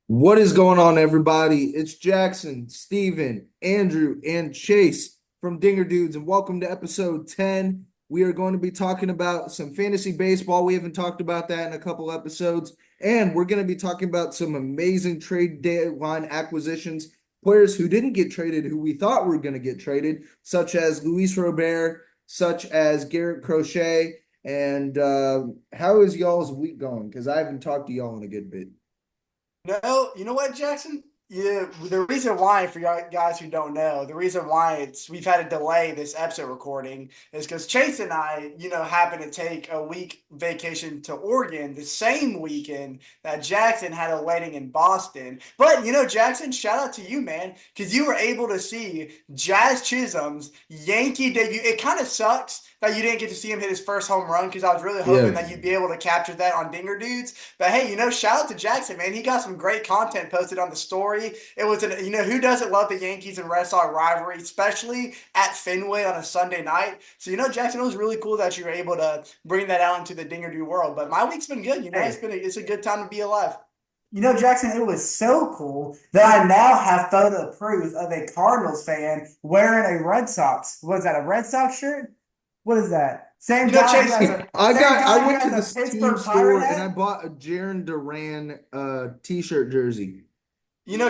What is going on, everybody? It's Jackson, Steven, Andrew, and Chase from Dinger Dudes, and welcome to episode 10. We are going to be talking about some fantasy baseball. We haven't talked about that in a couple episodes, and we're going to be talking about some amazing trade deadline acquisitions, players who didn't get traded, who we thought were going to get traded, such as Luis Robert, such as Garrett Crochet. And how is y'all's week going? Because I haven't talked to y'all in a good bit. No, you know what, Jackson? Yeah, the reason why, for you guys who don't know, the reason why we've had to delay this episode recording is because Chase and I, happened to take a week vacation to Oregon the same weekend that Jackson had a wedding in Boston. But Jackson, shout out to you, man, because you were able to see Jazz Chisholm's Yankee debut. It kind of sucks that you didn't get to see him hit his first home run because I was really hoping Yeah. that you'd be able to capture that on Dinger Dudes. But hey, shout out to Jackson, man. He got some great content posted on the story. It was who doesn't love the Yankees and Red Sox rivalry, especially at Fenway on a Sunday night. So, Jackson, it was really cool that you were able to bring that out into the Dinger Dude world. But my week's been good. Hey, It's a good time to be alive. Jackson, it was so cool that I now have photo proof of a Cardinals fan wearing a Red Sox. Was that a Red Sox shirt? What is that? Chase, I Same guy who went to has a this team Pittsburgh Pirate store and I hat. bought a Jaron Duran t-shirt jersey.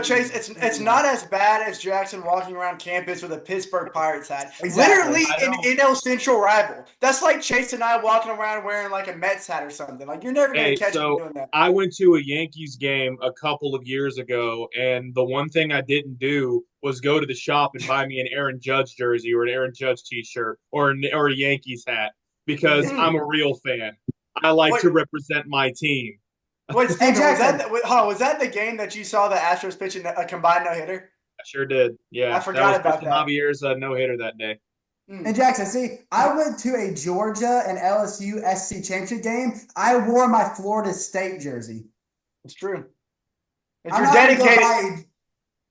Chase, it's not as bad as Jackson walking around campus with a Pittsburgh Pirates hat. Exactly. Literally I an don't. NL Central rival. That's like Chase and I walking around wearing like a Mets hat or something. Like you're never gonna Hey, catch me so doing that. I went to a Yankees game a couple of years ago, and the one thing I didn't do was go to the shop and buy me an Aaron Judge jersey or an Aaron Judge T-shirt or a Yankees hat because I'm Mm. a real fan. I like Wait, to represent my team. wait, Hey, Steven, Jackson. was that the game that you saw the Astros pitching a combined no hitter? I sure did. I Yeah, that forgot was about Christian that. Javier's no hitter that day. Mm. And Jackson, see, I went to a Georgia and LSU SC championship game. I wore my Florida State jersey. It's true. If I'm you're not gonna go dedicated, buy.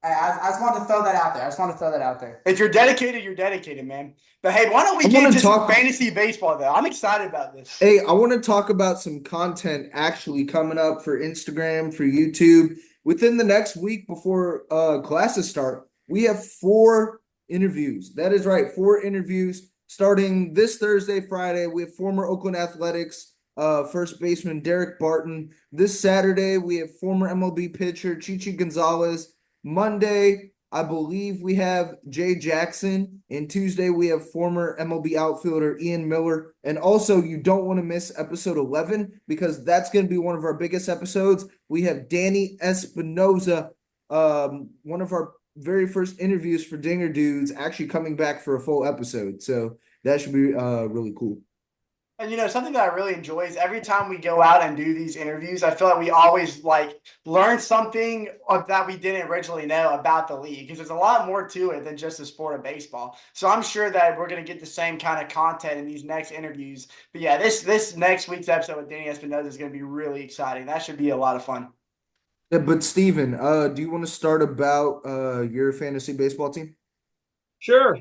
I just wanted to throw that out there. I just want to throw that out there. if you're dedicated, you're dedicated, man. But hey, why don't we I get want to into some talk fantasy baseball though? I'm excited about this. Hey, I want to talk about some content actually coming up for Instagram, for YouTube. Within the next week before classes start, we have four interviews. That is right, four interviews starting this Thursday, Friday. We have former Oakland Athletics first baseman Derek Barton. This Saturday, we have former MLB pitcher Chichi Gonzalez. Monday, I believe we have Jay Jackson. And Tuesday, we have former MLB outfielder Ian Miller. And also, you don't want to miss episode 11 because that's going to be one of our biggest episodes. We have Danny Espinosa, one of our very first interviews for Dinger Dudes, actually coming back for a full episode. So that should be really cool. And something that I really enjoy is every time we go out and do these interviews, I feel like we always like learn something that we didn't originally know about the league because there's a lot more to it than just the sport of baseball. So I'm sure that we're going to get the same kind of content in these next interviews. But yeah, this next week's episode with Danny Espinosa is going to be really exciting. That should be a lot of fun. Yeah, but Steven, do you want to start about your fantasy baseball team? Sure.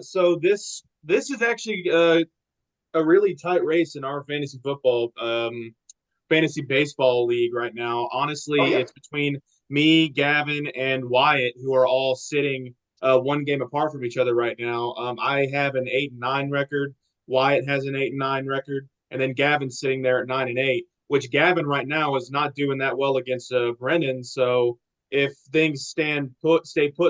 So this is actually a really tight race in our fantasy baseball league right now. Oh Honestly, yeah. it's between me, Gavin, and Wyatt, who are all sitting one game apart from each other right now. I have an 8-9 record. Wyatt has an 8-9 record, and then Gavin's sitting there at 9-8. Which Gavin right now is not doing that well against Brendan. So if things stay put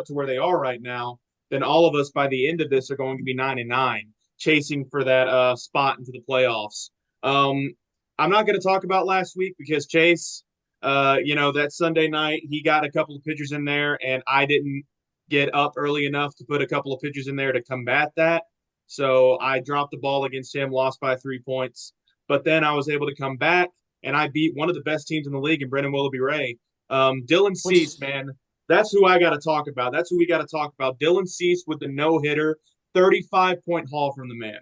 to where they are right now, then all of us by the end of this are going to be 9-9, chasing for that spot into the playoffs. Um, I'm not going to talk about last week because Chase, that Sunday night, he got a couple of pitchers in there, and I didn't get up early enough to put a couple of pitchers in there to combat that. So I dropped the ball against him, lost by 3 points. But then I was able to come back, and I beat one of the best teams in the league in Brendan Willoughby Ray. Dylan Which Cease, man, that's who I got to talk about. That's who we got to talk about. Dylan Cease with the no hitter, 35-point haul from the man.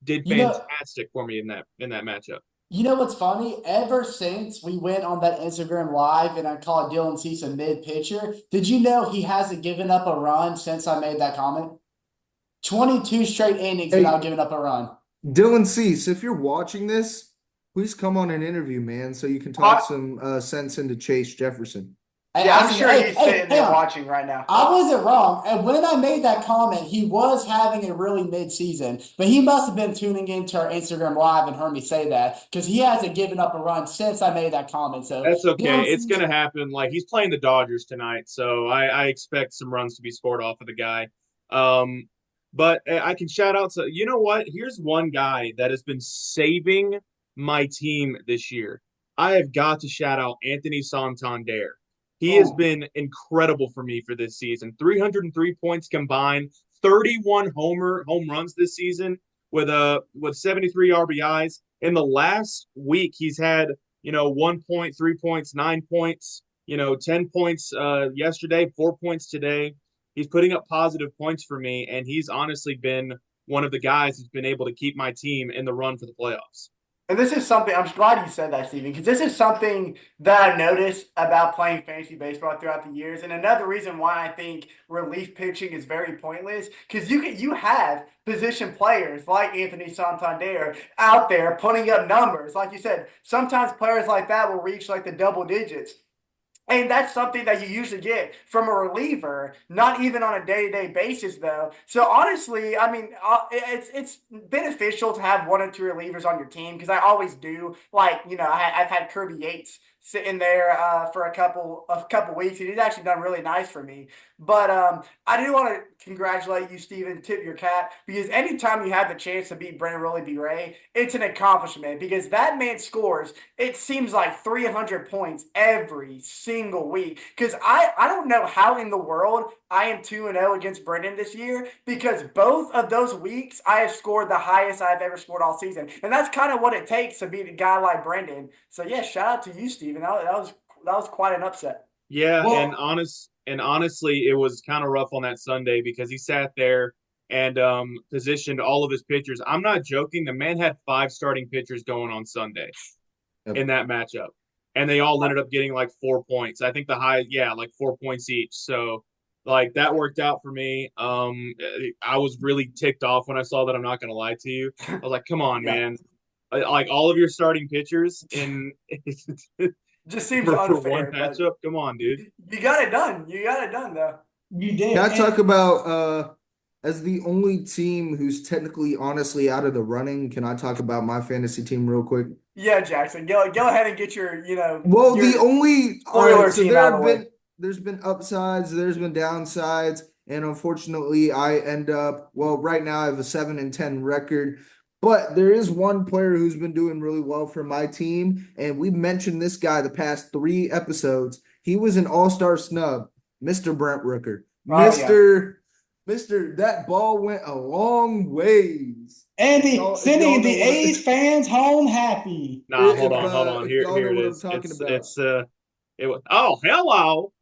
Did You know, fantastic for me in that matchup. You know what's funny? Ever since we went on that Instagram live and I called Dylan Cease a mid pitcher, did you know he hasn't given up a run since I made that comment? 22 straight innings without Hey, giving up a run. Dylan Cease, if you're watching this, please come on an interview, man, so you can talk I, some sense into Chase Jefferson. Yeah, I'm sure he's sitting there hang on. watching right now. I wasn't wrong. And when I made that comment, he was having a really mid-season, but he must have been tuning into our Instagram live and heard me say that because he hasn't given up a run since I made that comment. So That's okay. It's Dylan, gonna happen. Like he's playing the Dodgers tonight, so I expect some runs to be scored off of the guy. Um, but I can shout out to you know what? Here's one guy that has been saving my team this year. I have got to shout out Anthony Santander. He has Oh, been incredible for me for this season. 303 points combined, 31 home runs this season with 73 RBIs. In the last week, he's had 1 point, 3 points, 9 points, 10 points yesterday, 4 points today. He's putting up positive points for me, and he's honestly been one of the guys who's been able to keep my team in the run for the playoffs. and this is something I'm glad you said that, Steven, because this is something that I've noticed about playing fantasy baseball throughout the years. And another reason why I think relief pitching is very pointless, because you have position players like Anthony Santander out there putting up numbers. Like you said, sometimes players like that will reach like the double digits. And that's something that you usually get from a reliever, not even on a day-to-day basis, though. So honestly, I mean, it's beneficial to have one or two relievers on your team because I always do. Like, I've had Kirby Yates sitting there for a couple weeks, and he's actually done really nice for me. But I do want to congratulate you, Steven, tip your cap, because anytime you have the chance to beat Brendan Really B. Ray, it's an accomplishment because that man scores, it seems like 300 points every single week. Because I don't know how in the world I am 2-0 against Brendan this year because both of those weeks I have scored the highest I've ever scored all season. And that's kind of what it takes to beat a guy like Brendan. So, yeah, shout out to you, Steven. That was quite an upset. Yeah, and well, honestly, it was kind of rough on that Sunday because he sat there and positioned all of his pitchers. I'm not joking. The man had 5 starting pitchers going on Sunday Yep. in that matchup, and they all ended up getting like 4 points. I think the high, yeah, like 4 points each. So like that worked out for me. I was really ticked off when I saw that. I'm not gonna lie to you. I was like, come on, Yeah. man. Like all of your starting pitchers in Just seems for one unfair, but matchup. Come on, dude. you got it done. You got it done, though. you did. Can I talk And about as the only team who's technically honestly out of the running, can I talk about my fantasy team real quick? Yeah, Jackson, go ahead and get your Well, the your only all right, spoiler so team out of the way. there's been upsides, there's been downsides, and unfortunately I end up well, right now I have a 7-10 record. But there is one player who's been doing really well for my team, and we mentioned this guy the past 3 episodes. He was an all-star snub, Mr. Brent Rooker. Oh yeah. Mr. That ball went a long ways. Andy If y'all sending know the what A's fans home happy. Nah, hold on. if Here, y'all know here it what I'm is. talking about. It was. Oh, hello.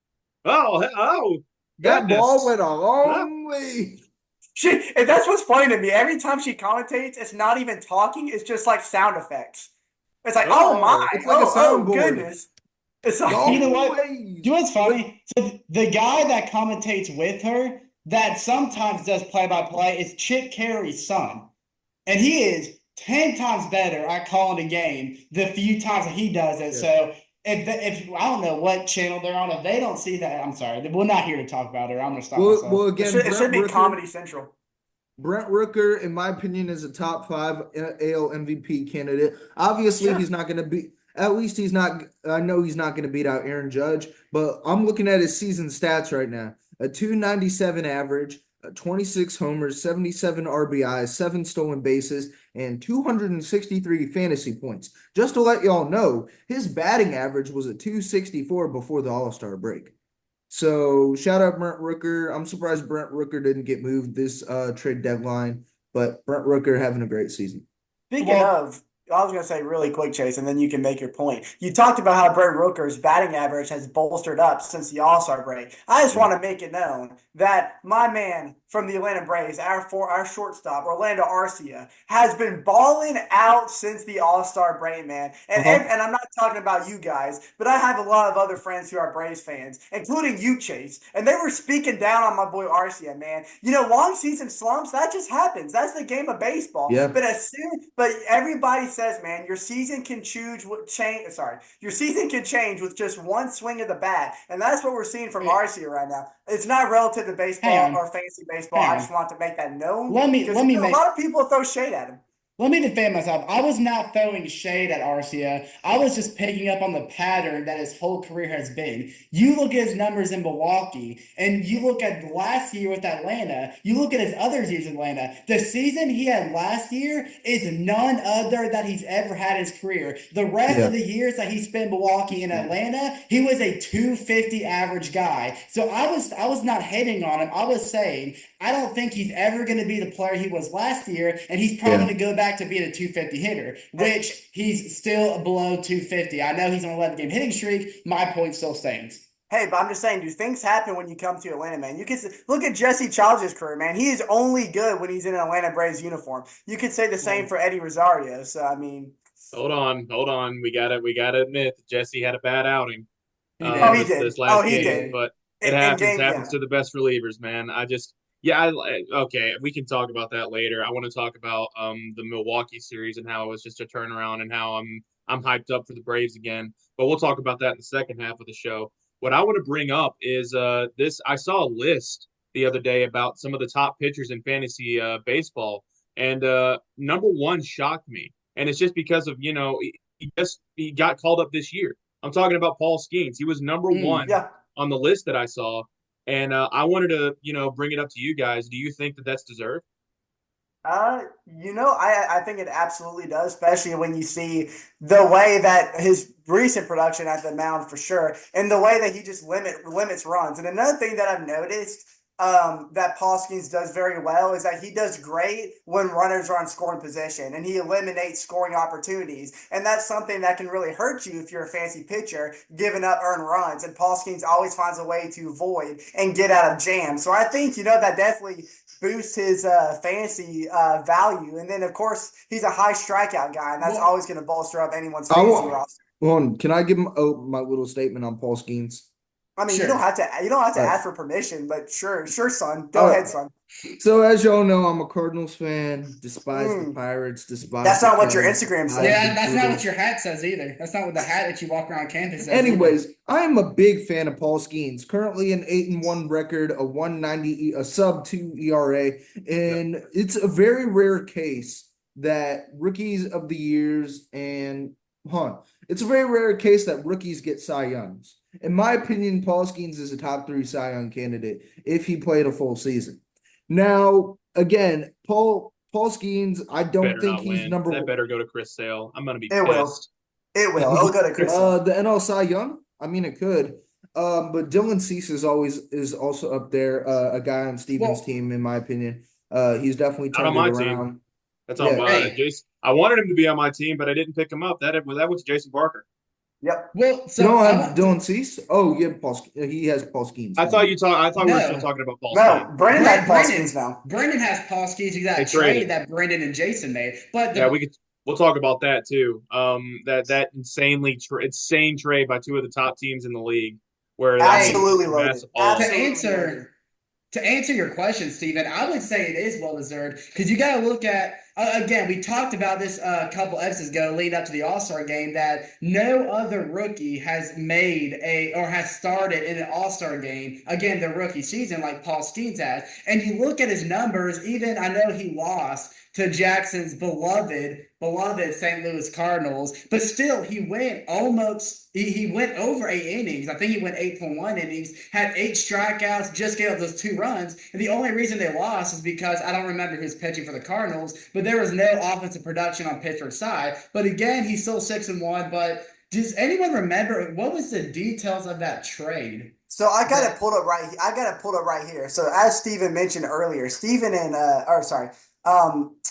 Oh, That ball goodness. went a Huh? long way. And that's what's funny to me. Every time she commentates, it's not even talking, it's just like sound effects. It's like, oh my, Oh, It's like a oh soundboard. goodness. It's like You know Long what? ways. You know what's funny? So the guy that commentates with her that sometimes does play-by-play is Chip Carey's son. And he is 10 times better at calling a game the few times that he does it. Yeah. So if I don't know what channel they're on, if they don't see that, I'm sorry. We're not here to talk about her. I'm gonna stop myself. Well, it again, should, it should be Comedy Central. Brent Rooker, in my opinion, is a top 5 AL MVP candidate. Obviously, Sure. he's not going to be. At least he's not. I know he's not going to beat out Aaron Judge, but I'm looking at his season stats right now: a 297 average, 26 homers, 77 RBIs, 7 stolen bases, and 263 fantasy points. Just to let y'all know, his batting average was a 264 before the All-Star break. So shout out Brent Rooker. I'm surprised Brent Rooker didn't get moved this trade deadline, but Brent Rooker having a great season. Speaking Well, of, I was going to say really quick, Chase, and then you can make your point. You talked about how Brent Rooker's batting average has bolstered up since the All-Star break. I just Yeah. want to make it known that my man from the Atlanta Braves, our shortstop, Orlando Arcia, has been balling out since the All-Star break, man. And I'm not talking about you guys, but I have a lot of other friends who are Braves fans, including you, Chase. And they were speaking down on my boy Arcia, man. Long season slumps, that just happens. That's the game of baseball. Yeah. But everybody says, man, your season can your season can change with just one swing of the bat. And that's what we're seeing from Arcia right now. It's not relative to baseball or fantasy baseball. I just want to make that known. Let me a lot of people throw shade at him. Let me defend myself. I was not throwing shade at Arcia. I was just picking up on the pattern that his whole career has been. You look at his numbers in Milwaukee, and you look at last year with Atlanta. You look at his other years in Atlanta. The season he had last year is none other that he's ever had in his career. The rest of the years that he spent in Milwaukee and Atlanta, he was a 250 average guy. So I was not hating on him. I was saying I don't think he's ever going to be the player he was last year, and he's probably going to go back to being a 250 hitter, which he's still below 250. I know he's on an 11-game hitting streak. My point still stands. Hey, but I'm just saying, do things happen when you come to Atlanta, man? You can look at Jesse Chavez' career, man. He is only good when he's in an Atlanta Braves uniform. You could say the same for Eddie Rosario. So I mean, hold on. We gotta admit that Jesse had a bad outing. He did. This last game, did. But it happens to the best relievers, man. Okay, we can talk about that later. I want to talk about the Milwaukee series and how it was just a turnaround and how I'm hyped up for the Braves again. But we'll talk about that in the second half of the show. What I want to bring up is this. I saw a list the other day about some of the top pitchers in fantasy baseball, and number one shocked me, and it's just because of he got called up this year. I'm talking about Paul Skeens. He was number one on the list that I saw. And I wanted to, bring it up to you guys. Do you think that that's deserved? I think it absolutely does, especially when you see the way that his recent production at the mound for sure, and the way that he just limits runs. And another thing that I've noticed that Paul Skeens does very well is that he does great when runners are on scoring position and he eliminates scoring opportunities. And that's something that can really hurt you if you're a fancy pitcher, giving up earned runs. And Paul Skeens always finds a way to avoid and get out of jams. So I think, that definitely boosts his fantasy value. And then, of course, he's a high strikeout guy, and that's always going to bolster up anyone's fantasy roster. Well, can I give him my little statement on Paul Skeens? I mean, sure. You don't have to ask for permission, but sure, son. Go ahead, son. So as y'all know, I'm a Cardinals fan. Despise the Pirates. Despise. That's not what your Instagram says. Yeah, that's not what your hat says either. That's not what the hat that you walk around campus says. Anyways, I am a big fan of Paul Skeens. Currently an 8-1 record, a 190, a sub-2 ERA, and it's a very rare case that rookies of the years it's a very rare case that rookies get Cy Youngs. In my opinion, Paul Skeens is a top 3 Cy Young candidate if he played a full season. Now, again, Paul Skeens, I don't think he's number one. That better go to Chris Sale. I'm going to be pissed. It will. It'll go to Chris Sale. The NL Cy Young? I mean, it could. But Dylan Cease is also up there, a guy on Steven's team, in my opinion. He's definitely turned it around. Team. That's on my Jason. I wanted him to be on my team, but I didn't pick him up. That went to Jason Barker. Yep. Well, so you don't have Dylan Cease? Oh, yeah, he has Paul Skeens. I thought we were still talking about Paul Skeens. No, Brendan has Paul Skeens now. Brendan has Paul Skeens. He's that trade that Brendan and Jason made. But we'll talk about that too. That insane trade by 2 of the top teams in the league. Where absolutely loaded. To answer your question, Steven, I would say it is well-deserved because you got to look at, again, we talked about this a couple episodes ago leading up to the All-Star game that no other rookie has has started in an All-Star game, again, the rookie season like Paul Skeens has. And you look at his numbers, even I know he lost to Jackson's beloved St. Louis Cardinals, but still he went he went over 8 innings. I think he went 8.1 innings, had 8 strikeouts, just gave up those 2 runs. And the only reason they lost is because I don't remember who's pitching for the Cardinals, but there was no offensive production on Pittsburgh's side. But again, he's still 6-1. But does anyone remember what was the details of that trade? So I got it pulled up right here. So as Steven mentioned earlier,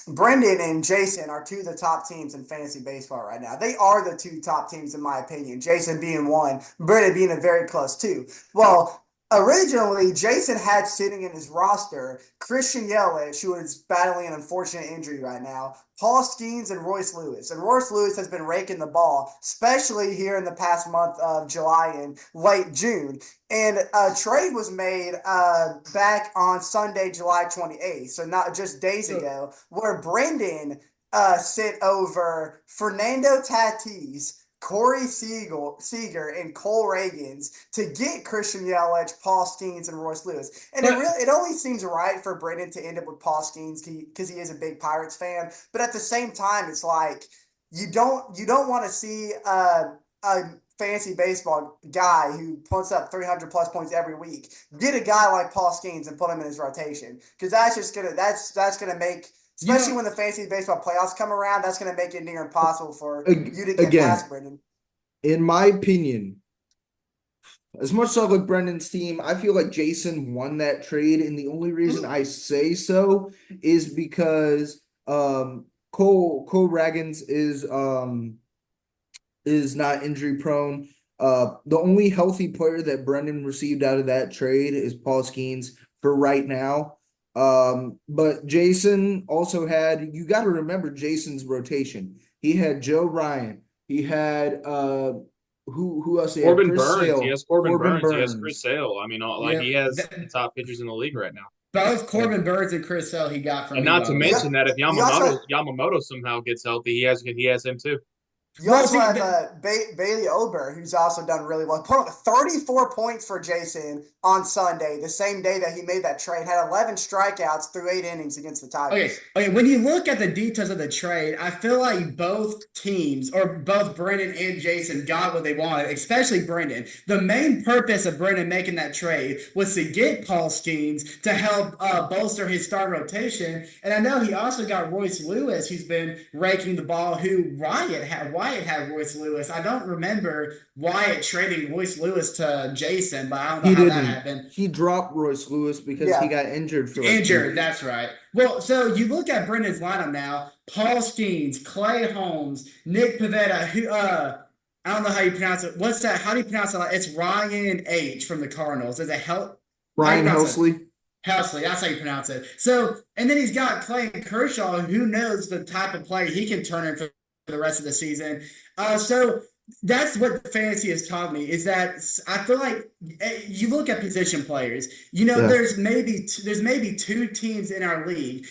Brendan and Jason are 2 of the top teams in fantasy baseball right now. They are the 2 top teams in my opinion. Jason being 1, Brendan being a very close 2. Well, Originally, Jason had sitting in his roster Christian Yelich, who is battling an unfortunate injury right now, Paul Skeens, and Royce Lewis. And Royce Lewis has been raking the ball, especially here in the past month of July and late June. And a trade was made back on Sunday, July 28th, so not just days ago, where Brendan sent over Fernando Tatis, Corey Seager, and Cole Reagans to get Christian Yelich, Paul Skeens, and Royce Lewis. And it only seems right for Brendan to end up with Paul Skeens because he is a big Pirates fan. But at the same time, it's like you don't want to see a fantasy baseball guy who puts up 300 plus points every week get a guy like Paul Skeens and put him in his rotation, because that's gonna make, especially when the fantasy baseball playoffs come around, that's going to make it near impossible for you to get past Brendan. In my opinion, as much as I like Brendan's team, I feel like Jason won that trade, and the only reason I say so is because Cole Ragans is not injury prone. The only healthy player that Brendan received out of that trade is Paul Skeens for right now. But Jason also had, you got to remember Jason's rotation. He had Joe Ryan. He had who else? He had Corbin Chris Burns. Sale. He has Corbin Burns. He has Chris Sale. I mean, he has the top pitchers in the league right now. Both Corbin Burns and Chris Sale he got from And me. not to mention that if also, Yamamoto somehow gets healthy, he has him too. You also have Bailey Ober, who's also done really well. Put up 34 points for Jason on Sunday, the same day that he made that trade. Had 11 strikeouts through 8 innings against the Tigers. Okay. When you look at the details of the trade, I feel like both teams, or both Brendan and Jason, got what they wanted, especially Brendan. The main purpose of Brendan making that trade was to get Paul Skeens to help bolster his star rotation. And I know he also got Royce Lewis, who's been raking the ball, who Wyatt had Royce Lewis. I don't remember Wyatt trading Royce Lewis to Jason, but I don't know how that happened. He dropped Royce Lewis because he got injured for That's right. Well, so you look at Brendan's lineup now: Paul Skeens, Clay Holmes, Nick Pivetta, who I don't know how you pronounce it. What's that? How do you pronounce it? It's Ryan H from the Cardinals. Is it Ryan Helsley? Helsley, that's how you pronounce it. So, and then he's got Clayton Kershaw, who knows the type of player he can turn into the rest of the season. So that's what fantasy has taught me, is that I feel like you look at position players, there's maybe 2 teams in our league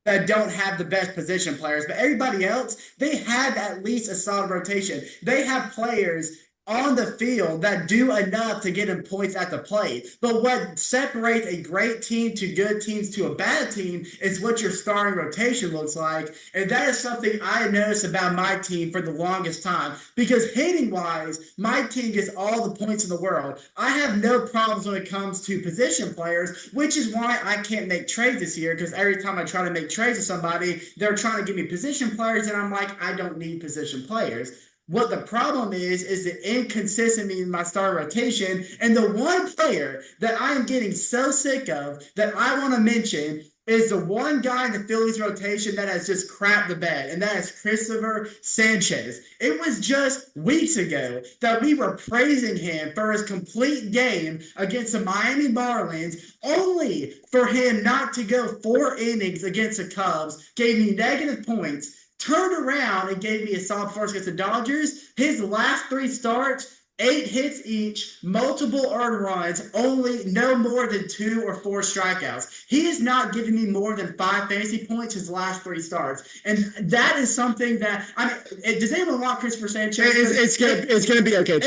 that don't have the best position players, but everybody else, they have at least a solid rotation. They have players on the field that do enough to get him points at the plate. But what separates a great team to good teams to a bad team is what your starting rotation looks like. And that is something I noticed about my team for the longest time. Because hitting-wise, my team gets all the points in the world. I have no problems when it comes to position players, which is why I can't make trades this year, because every time I try to make trades with somebody, they're trying to give me position players, and I'm like, I don't need position players. What the problem is the inconsistency in my star rotation. And the one player that I am getting so sick of that I want to mention is the one guy in the Phillies rotation that has just crapped the bed, and that is Christopher Sanchez. It was just weeks ago that we were praising him for his complete game against the Miami Marlins, only for him not to go 4 innings against the Cubs, gave me negative points, turned around and gave me a solid performance against the Dodgers. His last 3 starts, 8 hits each, multiple earned runs, only no more than 2 or 4 strikeouts. He is not giving me more than 5 fantasy points his last 3 starts. And that is something that, does anyone want Christopher Sanchez? It's gonna be okay.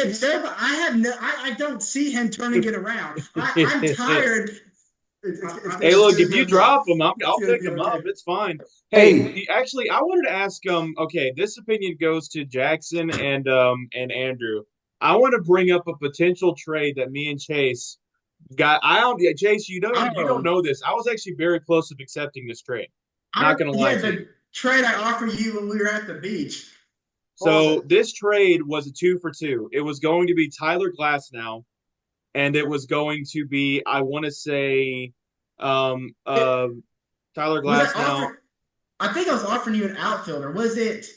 I don't see him turning it around. I'm tired. Hey, look, if you drop him, I'll pick him up. It's fine. Hey, actually, I wanted to ask okay, this opinion goes to Jackson and Andrew. I want to bring up a potential trade that me and Chase got. Chase, you don't know this. I was actually very close to accepting this trade. Not gonna lie. The trade I offered you when we were at the beach. So this trade was a 2 for 2. It was going to be Tyler Glasnow, and it was going to be, I want to say, Tyler Glasnow. I think I was offering you an outfielder. Was it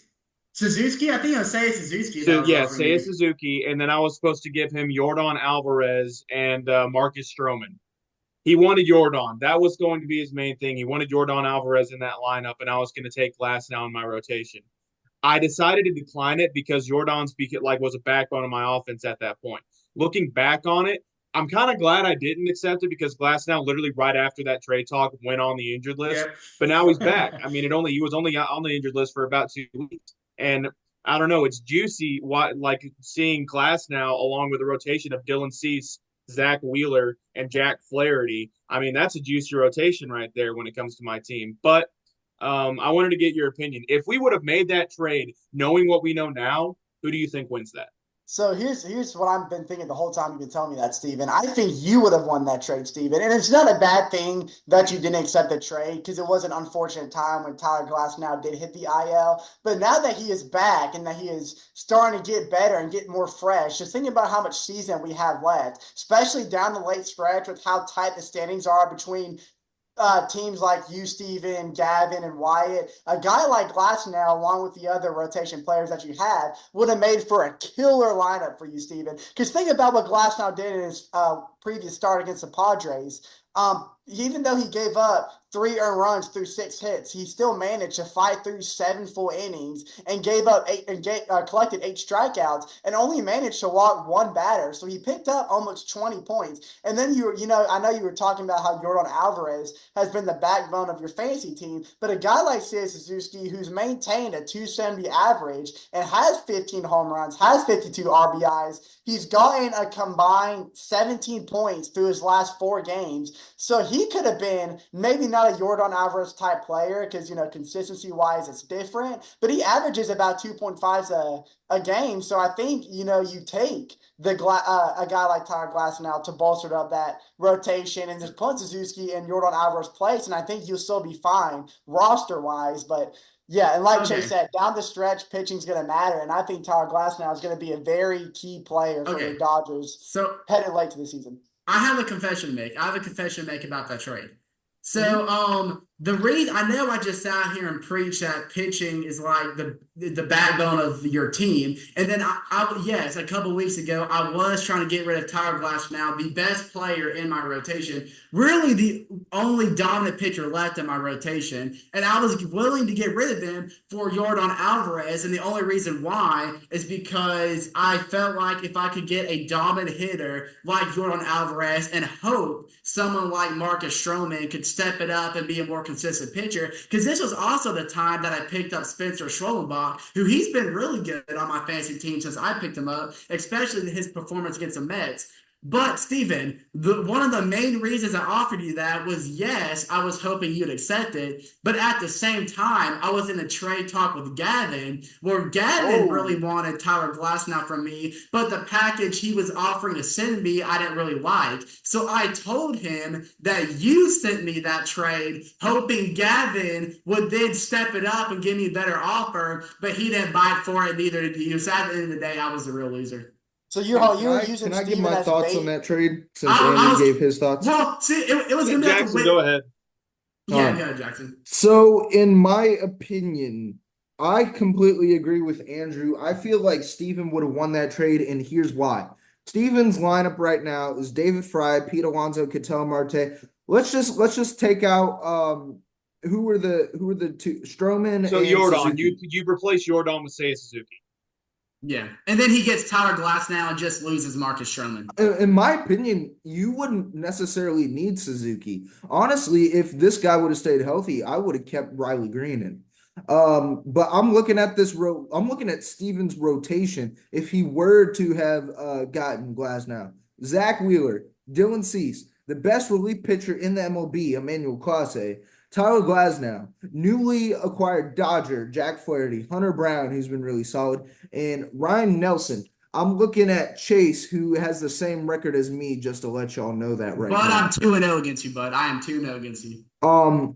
Suzuki, I think I was saying Suzuki So that was yeah, offering Seiya you. Suzuki, and then I was supposed to give him Jordan Alvarez and Marcus Stroman. He wanted Jordan. That was going to be his main thing. He wanted Jordan Alvarez in that lineup, and I was going to take Glasnow in my rotation. I decided to decline it because Jordan was a backbone of my offense at that point. Looking back on it, I'm kind of glad I didn't accept it because Glasnow literally right after that trade talk went on the injured list. Yep. But now he's back. I mean, he was only on the injured list for about 2 weeks, and I don't know. It's juicy, like seeing Glasnow along with the rotation of Dylan Cease, Zach Wheeler, and Jack Flaherty. I mean, that's a juicy rotation right there when it comes to my team. But I wanted to get your opinion. If we would have made that trade, knowing what we know now, who do you think wins that? So here's what I've been thinking the whole time you've been telling me that, Steven. I think you would have won that trade, Steven. And it's not a bad thing that you didn't accept the trade because it was an unfortunate time when Tyler Glasnow did hit the IL. But now that he is back and that he is starting to get better and get more fresh, just thinking about how much season we have left, especially down the late stretch with how tight the standings are between teams like you, Steven, Gavin, and Wyatt, a guy like Glasnow, along with the other rotation players that you had, would have made for a killer lineup for you, Steven. Because think about what Glasnow did in his previous start against the Padres. Even though he gave up 3 earned runs through 6 hits, he still managed to fight through 7 full innings and gave up 8 and collected 8 strikeouts and only managed to walk 1 batter. So he picked up almost 20 points. And then I know you were talking about how Jordan Alvarez has been the backbone of your fantasy team, but a guy like Seiya Suzuki, who's maintained a 270 average and has 15 home runs, has 52 RBIs, he's gotten a combined 17 points through his last 4 games. So he could have been maybe not a Jordan Alvarez type player because, consistency wise, it's different, but he averages about 2.5s a game. So I think, you take a guy like Tyler Glasnow to bolster up that rotation and just put Suzuki in Jordan Alvarez's place. And I think you'll still be fine roster wise. But yeah, and like Chase said, down the stretch, pitching's going to matter. And I think Tyler Glasnow is going to be a very key player for the Dodgers headed late to the season. I have a confession to make. I have a confession to make about that trade. So, the reason I know I just sat here and preached that pitching is like the backbone of your team, and then yes, a couple weeks ago I was trying to get rid of Tyler Glasnow, the best player in my rotation, really the only dominant pitcher left in my rotation, and I was willing to get rid of him for Jordan Alvarez, and the only reason why is because I felt like if I could get a dominant hitter like Jordan Alvarez and hope someone like Marcus Stroman could step it up and be a more consistent pitcher, because this was also the time that I picked up Spencer Schwellenbach, who he's been really good on my fantasy team since I picked him up, especially in his performance against the Mets. But Steven, one of the main reasons I offered you that was, yes, I was hoping you'd accept it, but at the same time, I was in a trade talk with Gavin, where Gavin really wanted Tyler Glasnow from me, but the package he was offering to send me, I didn't really like. So I told him that you sent me that trade, hoping Gavin would then step it up and give me a better offer, but he didn't bite for it, neither did you. So at the end of the day, I was the real loser. So you were using Can I give Steven my as thoughts bait? on that trade since Andy gave his thoughts? Well, see, it was going to be like Jackson, go ahead. Yeah, go ahead, Jackson. So, in my opinion, I completely agree with Andrew. I feel like Steven would have won that trade, and here's why. Steven's lineup right now is David Fry, Pete Alonso, Ketel Marte. Let's just take out who were the two, Stroman So and Jordan, Suzuki. you replace Jordan with Seiya Suzuki. Yeah, and then he gets Tyler Glasnow and just loses Marcus Stroman. In my opinion, you wouldn't necessarily need Suzuki. Honestly, if this guy would have stayed healthy, I would have kept Riley Green in. But I'm looking at I'm looking at Steven's rotation. If he were to have gotten Glasnow, Zach Wheeler, Dylan Cease, the best relief pitcher in the MLB, Emmanuel Clase, Tyler Glasnow, newly acquired Dodger, Jack Flaherty, Hunter Brown, who's been really solid, and Ryan Nelson. I'm looking at Chase, who has the same record as me, just to let y'all know that right now. But I'm 2-0 against you, bud. I am 2-0 against you.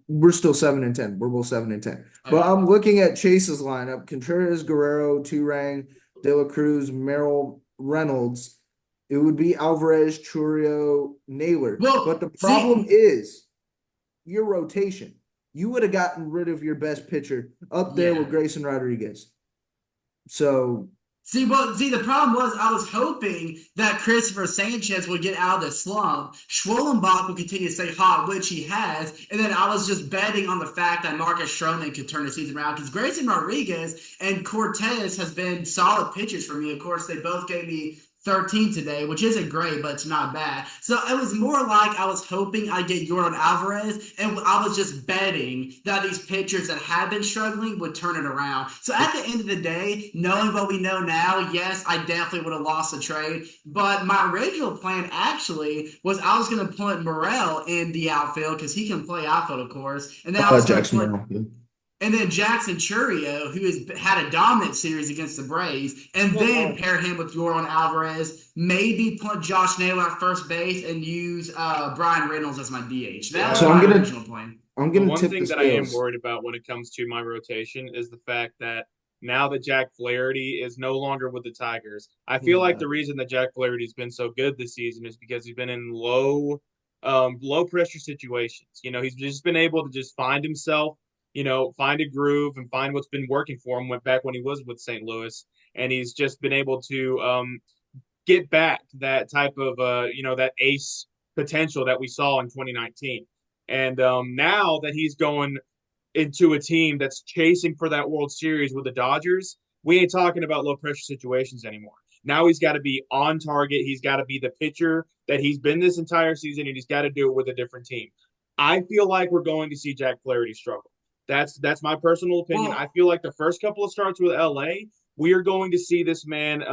We're still 7-10. We're both 7-10. Okay. But I'm looking at Chase's lineup: Contreras, Guerrero, Turang, De La Cruz, Merrill, Reynolds. It would be Alvarez, Churio, Naylor. But the problem is your rotation. You would have gotten rid of your best pitcher up there with Grayson Rodriguez. So See, the problem was I was hoping that Christopher Sanchez would get out of the slump. Schwellenbach would continue to stay hot, which he has. And then I was just betting on the fact that Marcus Stroman could turn the season around because Grayson Rodriguez and Cortez has been solid pitchers for me. Of course, they both gave me 13 today, which isn't great, but it's not bad. So it was more like I was hoping I'd get Yordan Alvarez, and I was just betting that these pitchers that have been struggling would turn it around. So at the end of the day, knowing what we know now, yes, I definitely would have lost the trade. But my original plan actually was I was going to put Morel in the outfield because he can play outfield, of course. And then I was going to Jackson put Merrill. and then Jackson Churio, who has had a dominant series against the Braves, and then pair him with Yordan Alvarez, maybe put Josh Naylor at first base and use Brian Reynolds as my DH. That was my original plan. I'm The gonna one tip thing the that I am scales. worried about when it comes to my rotation is the fact that now that Jack Flaherty is no longer with the Tigers, I feel like the reason that Jack Flaherty's been so good this season is because he's been in low pressure situations. He's just been able to just find himself, find a groove and find what's been working for him. Went back when he was with St. Louis, and he's just been able to get back that type of that ace potential that we saw in 2019. And now that he's going into a team that's chasing for that World Series with the Dodgers, we ain't talking about low pressure situations anymore. Now he's got to be on target. He's got to be the pitcher that he's been this entire season, and he's got to do it with a different team. I feel like we're going to see Jack Flaherty struggle. That's my personal opinion. I feel like the first couple of starts with LA, we are going to see this man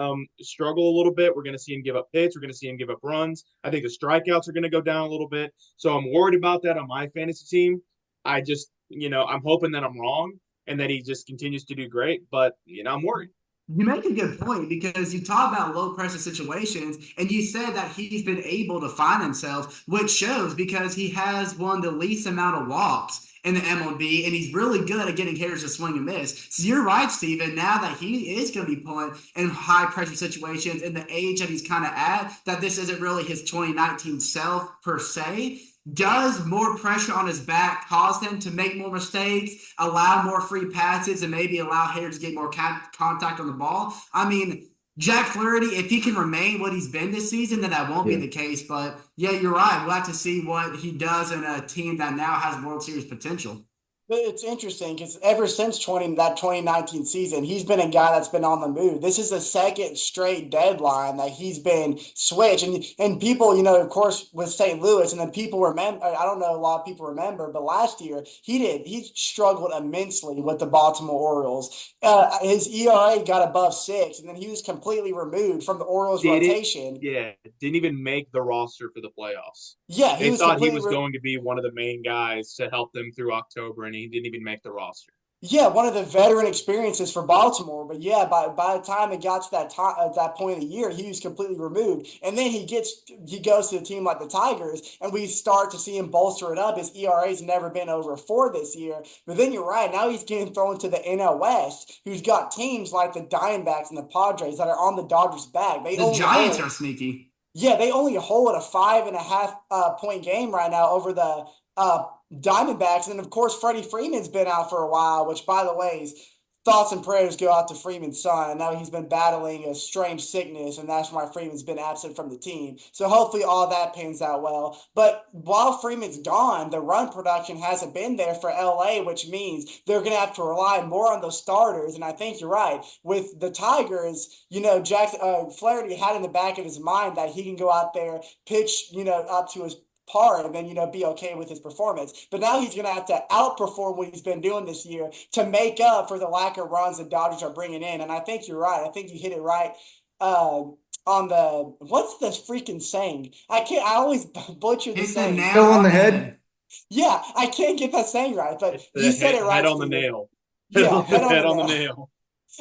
struggle a little bit. We're going to see him give up hits. We're going to see him give up runs. I think the strikeouts are going to go down a little bit. So I'm worried about that on my fantasy team. I just, I'm hoping that I'm wrong and that he just continues to do great. But, I'm worried. You make a good point because you talk about low pressure situations and you said that he's been able to find himself, which shows because he has won the least amount of walks in the MLB and he's really good at getting hitters to swing and miss. So you're right, Steven. Now that he is going to be put in high pressure situations in the age that he's kind of at, that this isn't really his 2019 self per se. Does more pressure on his back cause him to make more mistakes, allow more free passes, and maybe allow hitters to get more contact on the ball? I mean, Jack Flaherty, if he can remain what he's been this season, then that won't be the case. But yeah, you're right. We'll have to see what he does in a team that now has World Series potential. But it's interesting because ever since 2019 season, he's been a guy that's been on the move. This is the second straight deadline that he's been switched. And people, of course, with St. Louis, and then people remember, I don't know, a lot of people remember, but last year he struggled immensely with the Baltimore Orioles. His ERA got above 6, and then he was completely removed from the Orioles rotation. Didn't even make the roster for the playoffs. Yeah, they thought he was going to be one of the main guys to help them through October, and he didn't even make the roster. Yeah, one of the veteran experiences for Baltimore, but yeah, by the time it got to that point of the year, he was completely removed. And then he goes to a team like the Tigers, and we start to see him bolster it up. His ERA's never been over 4 this year. But then you're right, now he's getting thrown to the NL West, who's got teams like the Diamondbacks and the Padres that are on the Dodgers' back. The Giants are sneaky. Yeah, they only hold a 5.5 point game right now over the Diamondbacks. And of course, Freddie Freeman's been out for a while, which, by the way, thoughts and prayers go out to Freeman's son. I know he's been battling a strange sickness, and that's why Freeman's been absent from the team. So hopefully all that pans out well. But while Freeman's gone, the run production hasn't been there for LA, which means they're going to have to rely more on those starters. And I think you're right. With the Tigers, Flaherty had in the back of his mind that he can go out there, pitch, up to his par and then be okay with his performance. But now he's going to have to outperform what he's been doing this year to make up for the lack of runs the Dodgers are bringing in. And I think you're right. I think you hit it right on the what's the freaking saying? I always butcher the saying. Nail on the head. Yeah, I can't get that saying right, but you said it right. Head on the nail. Yeah, head on the nail.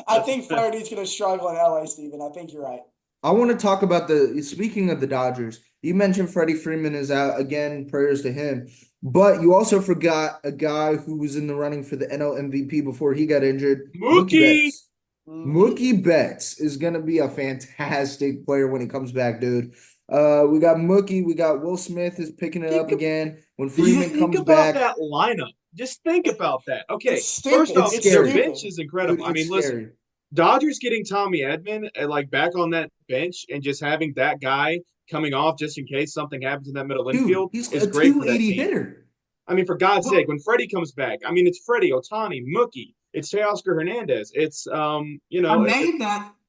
I think Flaherty's going to struggle in LA, Steven. I think you're right. I want to talk about speaking of the Dodgers, you mentioned Freddie Freeman is out again, prayers to him. But you also forgot a guy who was in the running for the NL MVP before he got injured. Mookie Betts. Mookie Betts is going to be a fantastic player when he comes back, dude. We got Mookie. We got Will Smith is picking it up again. When Freeman comes back. Think about that lineup. Just think about that. Okay, first off, their bench is incredible. Dude, listen. Dodgers getting Tommy Edman like back on that bench and just having that guy coming off just in case something happens in that middle Dude, infield he's is a great for that 280 team. hitter. I mean, for God's Well- sake, when Freddie comes back, I mean, it's Freddie, Otani, Mookie, it's Teoscar Hernandez. It's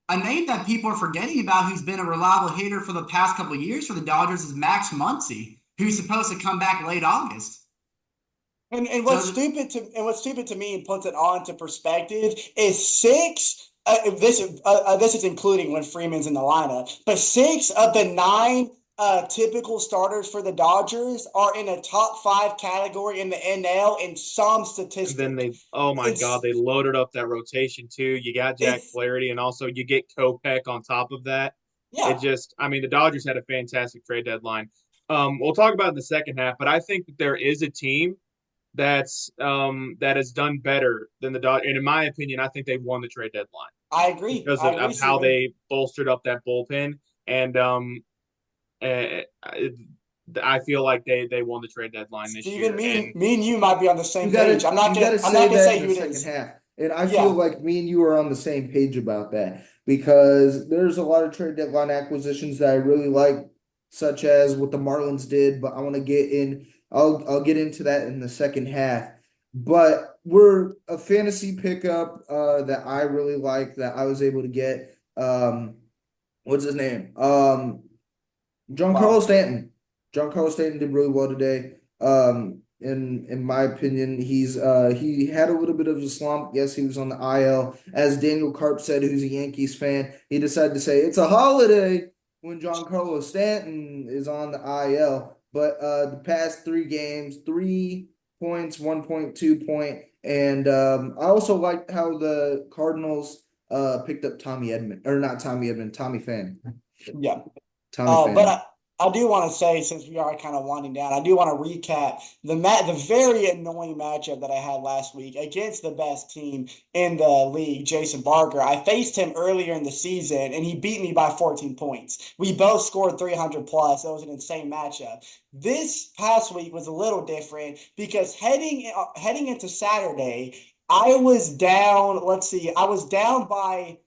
A name that people are forgetting about who's been a reliable hitter for the past couple of years for the Dodgers is Max Muncy, who's supposed to come back late August. And what's stupid to me and puts it all into perspective is six. This is including when Freeman's in the lineup, but 6 of the 9 typical starters for the Dodgers are in a top 5 category in the NL in some statistics. then they loaded up that rotation too. You got Jack Flaherty, and also you get Kopech on top of that. Yeah. The Dodgers had a fantastic trade deadline. We'll talk about it in the second half, but I think that there is a team that has done better than the Dodgers. And in my opinion, I think they won the trade deadline. I agree. Because of how they bolstered up that bullpen. And I feel like they won the trade deadline this year. Me and you might be on the same page. I'm not gonna say who it is. Second half. And I feel like me and you are on the same page about that because there's a lot of trade deadline acquisitions that I really like, such as what the Marlins did, but I want to get in. I'll get into that in the second half. But we're a fantasy pickup that I really like that I was able to get. What's his name? Giancarlo Stanton. Giancarlo Stanton did really well today. In my opinion, he had a little bit of a slump. Yes, he was on the IL. As Daniel Karp said, who's a Yankees fan, he decided to say it's a holiday when Giancarlo Stanton is on the IL. But the past 3 games, 3 points, 1.2 point, and I also liked how the Cardinals picked up Tommy Pham. Yeah. Tommy Pham. But I do want to say, since we are kind of winding down, I do want to recap the very annoying matchup that I had last week against the best team in the league, Jason Barker. I faced him earlier in the season, and he beat me by 14 points. We both scored 300 plus. It was an insane matchup. This past week was a little different because heading into Saturday, I was down. I was down by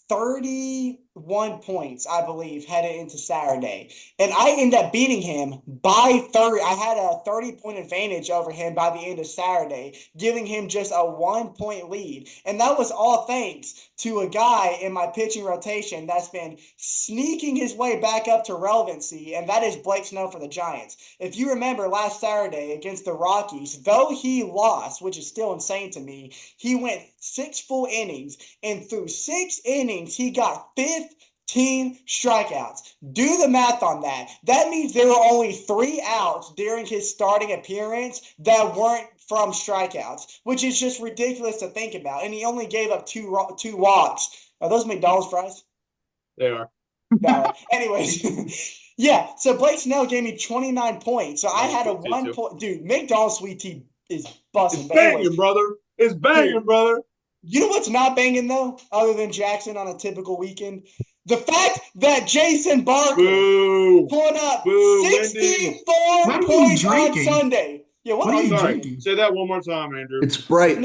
31 points, I believe, headed into Saturday. And I ended up beating him by 30. I had a 30-point advantage over him by the end of Saturday, giving him just a 1-point lead. And that was all thanks to a guy in my pitching rotation that's been sneaking his way back up to relevancy, and that is Blake Snow for the Giants. If you remember last Saturday against the Rockies, though he lost, which is still insane to me, he went 6 full innings, and through 6 innings, he got 15 strikeouts. Do the math on that. That means there were only 3 outs during his starting appearance that weren't from strikeouts, which is just ridiculous to think about. And he only gave up 2 walks. Are those McDonald's fries? They are. No. Anyways, yeah. So Blake Snell gave me 29 points. So I had a 1 point. Dude, McDonald's sweet tea is busting. It's banging, brother. It's banging, brother. You know what's not banging, though, other than Jackson on a typical weekend? The fact that Jason Barker put up 64 points on Sunday. Yeah, what are you drinking? Say that one more time, Andrew. It's Sprite.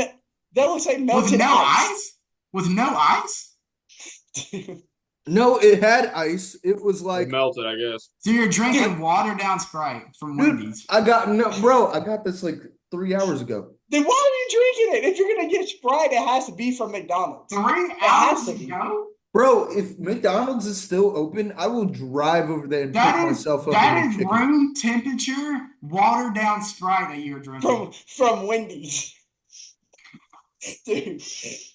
That looks like melted With no ice. With no ice? No, it had ice. It was like it melted, I guess. So you're drinking watered down Sprite from Wendy's. I got this like 3 hours ago. Then why are you drinking it? If you're gonna get Sprite, it has to be from McDonald's. 3 hours ago? Bro, if McDonald's is still open, I will drive over there and pick myself up. That is room temperature, watered down Sprite that you're drinking. From Wendy's. Dude.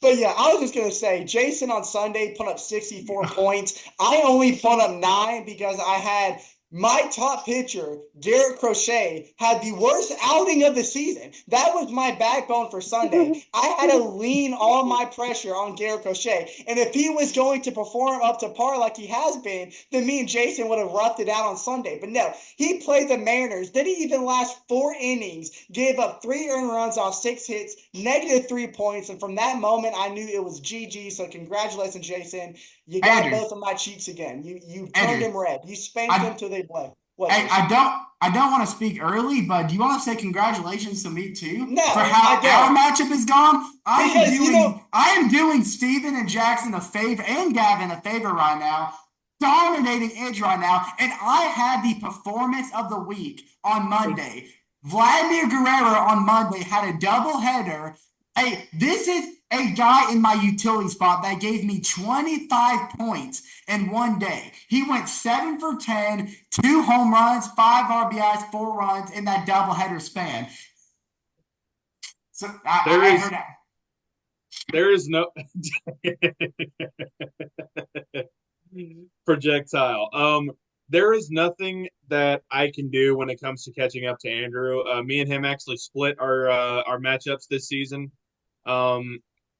But yeah, I was just going to say, Jason on Sunday put up 64 points. I only put up 9 because I had my top pitcher, Garrett Crochet, had the worst outing of the season. That was my backbone for Sunday. I had to lean all my pressure on Garrett Crochet. And if he was going to perform up to par like he has been, then me and Jason would have roughed it out on Sunday. But no, he played the Mariners. Didn't even last 4 innings, gave up 3 earned runs off 6 hits, -3 points. And from that moment, I knew it was GG. So congratulations, Jason. You got both of my cheeks again. You turned him red. You spanked him till they bled. Hey, I I don't want to speak early, but do you want to say congratulations to me too No, for how I don't. our matchup is gone? Because I am doing Steven and Jackson a favor and Gavin a favor right now, dominating Edge right now, and I had the performance of the week on Monday. Vladimir Guerrero on Monday had a doubleheader. Hey, this is a guy in my utility spot that gave me 25 points in one day. He went 7 for 10, 2 home runs, 5 RBIs, 4 runs in that doubleheader span. So I heard that. There is no projectile. There is nothing that I can do when it comes to catching up to Andrew. Me and him actually split our matchups this season.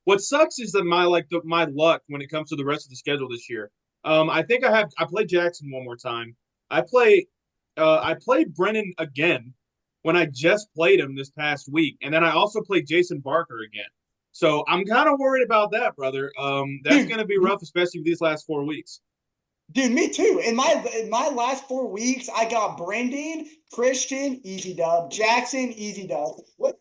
What sucks is that my luck when it comes to the rest of the schedule this year. I think I play Jackson one more time. I play Brennan again when I just played him this past week, and then I also played Jason Barker again. So I'm kind of worried about that, brother. That's going to be rough, especially these last 4 weeks. Dude, me too. In my last 4 weeks, I got Brendan, Christian, easy dub, Jackson, easy dub. What?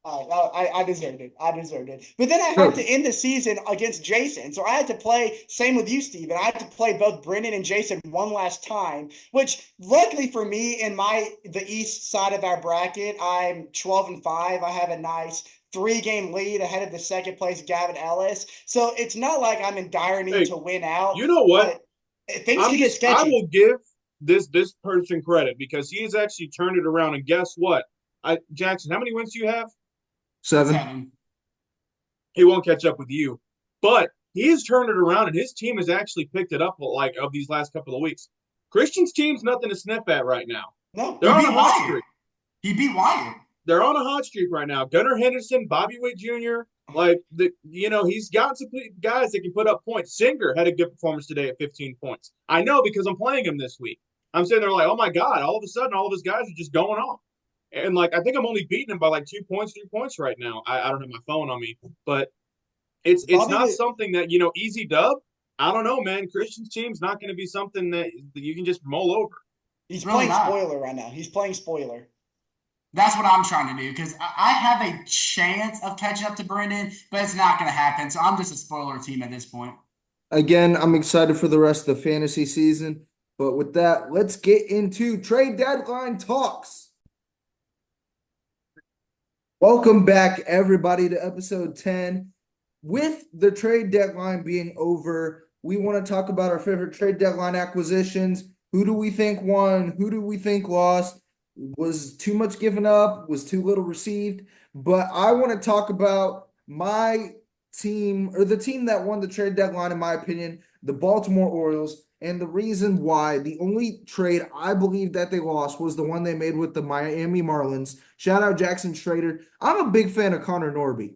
I deserved it. I deserved it. But then I had to end the season against Jason. So I had to play, same with you, Steve. And I had to play both Brendan and Jason one last time, which luckily for me in the east side of our bracket, I'm 12-5. I have a nice 3-game lead ahead of the second place Gavin Ellis. So it's not like I'm in dire need to win out. You know what? Things can get sketchy. I will give this person credit because he has actually turned it around. And guess what? Jackson, how many wins do you have? 7. He won't catch up with you, but he's turned it around, and his team has actually picked it up. Like of these last couple of weeks, Christian's team's nothing to sniff at right now. No, they're on a hot streak. He beat Wyatt. They're on a hot streak right now. Gunnar Henderson, Bobby Witt Jr. He's got some guys that can put up points. Singer had a good performance today at 15 points. I know because I'm playing him this week. I'm sitting there like, oh my God, all of a sudden all of his guys are just going off. And I think I'm only beating him by 2 points, 3 points right now. I don't have my phone on me, but it's not something that easy dub. I don't know, man. Christian's team's not going to be something that you can just mull over. He's playing spoiler right now. He's playing spoiler. That's what I'm trying to do because I have a chance of catching up to Brendan, but it's not going to happen. So I'm just a spoiler team at this point. Again, I'm excited for the rest of the fantasy season. But with that, let's get into trade deadline talks. Welcome back, everybody, to episode 10. With the trade deadline being over, we want to talk about our favorite trade deadline acquisitions. Who do we think won? Who do we think lost? Was too much given up? Was too little received? But I want to talk about my team, or the team that won the trade deadline, in my opinion, the Baltimore Orioles. And the reason why, the only trade I believe that they lost was the one they made with the Miami Marlins. Shout out Jackson Schrader. I'm a big fan of Connor Norby.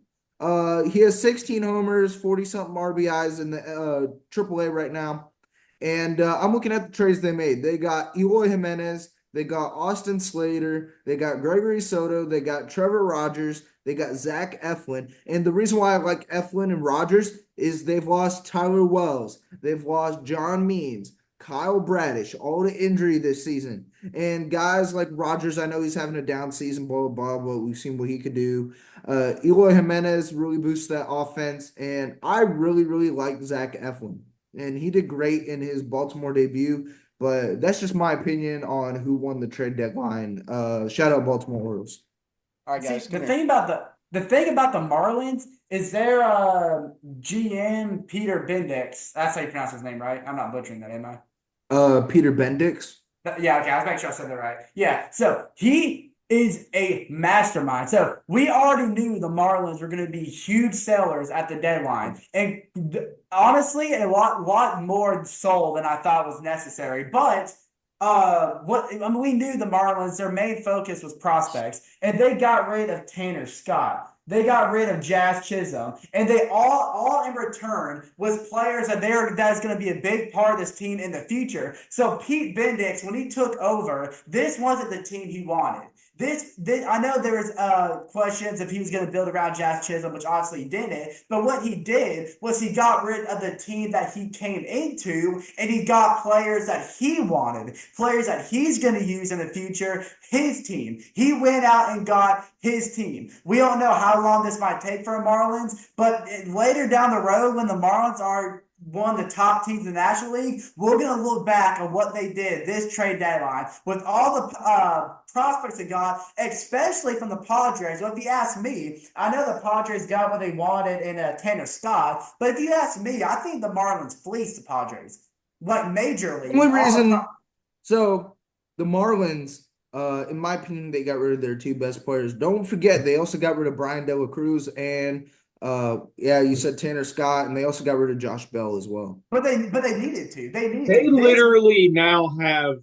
He has 16 homers, 40-something RBIs in the AAA right now. And I'm looking at the trades they made. They got Eloy Jimenez. They got Austin Slater. They got Gregory Soto. They got Trevor Rogers. They got Zach Eflin. And the reason why I like Eflin and Rogers is they've lost Tyler Wells. They've lost John Means, Kyle Bradish, all to injury this season. And guys like Rogers, I know he's having a down season, blah, blah, blah, but we've seen what he could do. Eloy Jimenez really boosts that offense. And I really, really like Zach Eflin. And he did great in his Baltimore debut. But that's just my opinion on who won the trade deadline. Shout out Baltimore Orioles. All right, guys. See, the thing about the Marlins is their GM Peter Bendix. That's how you pronounce his name, right? I'm not butchering that, am I? Peter Bendix. Yeah, okay. I was making sure I said that right. Yeah. So he is a mastermind. So we already knew the Marlins were going to be huge sellers at the deadline, and honestly, a lot more sold than I thought was necessary. But we knew the Marlins, their main focus was prospects, and they got rid of Tanner Scott. They got rid of Jazz Chisholm, and they all in return was players that's going to be a big part of this team in the future. So Pete Bendix, when he took over, this wasn't the team he wanted. This I know there was questions if he was going to build around Jazz Chisholm, which obviously he didn't. But what he did was he got rid of the team that he came into, and he got players that he wanted, players that he's going to use in the future. His team. He went out and got his team. We don't know how long this might take for the Marlins, but later down the road, when the Marlins are one of the top teams in the National League, we're going to look back on what they did this trade deadline with all the prospects they got, especially from the Padres. Well, if you ask me, I know the Padres got what they wanted in Tanner Scott, but if you ask me, I think the Marlins fleeced the Padres, like majorly. Only reason, so the Marlins, in my opinion, they got rid of their two best players. Don't forget, they also got rid of Brian De La Cruz and yeah, you said Tanner Scott, and they also got rid of Josh Bell as well. But they needed to. They literally now have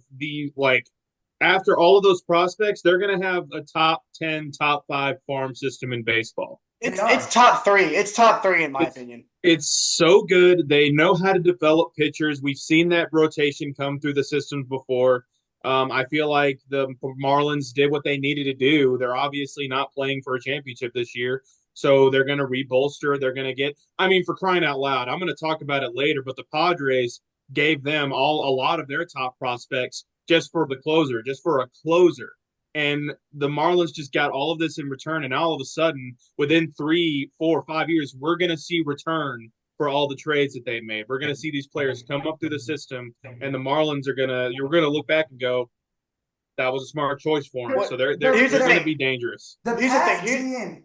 after all of those prospects, they're going to have a top 10, top 5 farm system in baseball. It's top 3. It's top 3 in my opinion. It's so good. They know how to develop pitchers. We've seen that rotation come through the systems before. I feel like the Marlins did what they needed to do. They're obviously not playing for a championship this year. So they're going to rebolster. They're going to get – I mean, for crying out loud, I'm going to talk about it later, but the Padres gave them a lot of their top prospects just for the closer, just for a closer. And the Marlins just got all of this in return, and all of a sudden, within 3, 4, 5 years, we're going to see return for all the trades that they made. We're going to see these players come up through the system, and the Marlins are you're going to look back and go, that was a smart choice for them. So they're going to be dangerous. The past GM,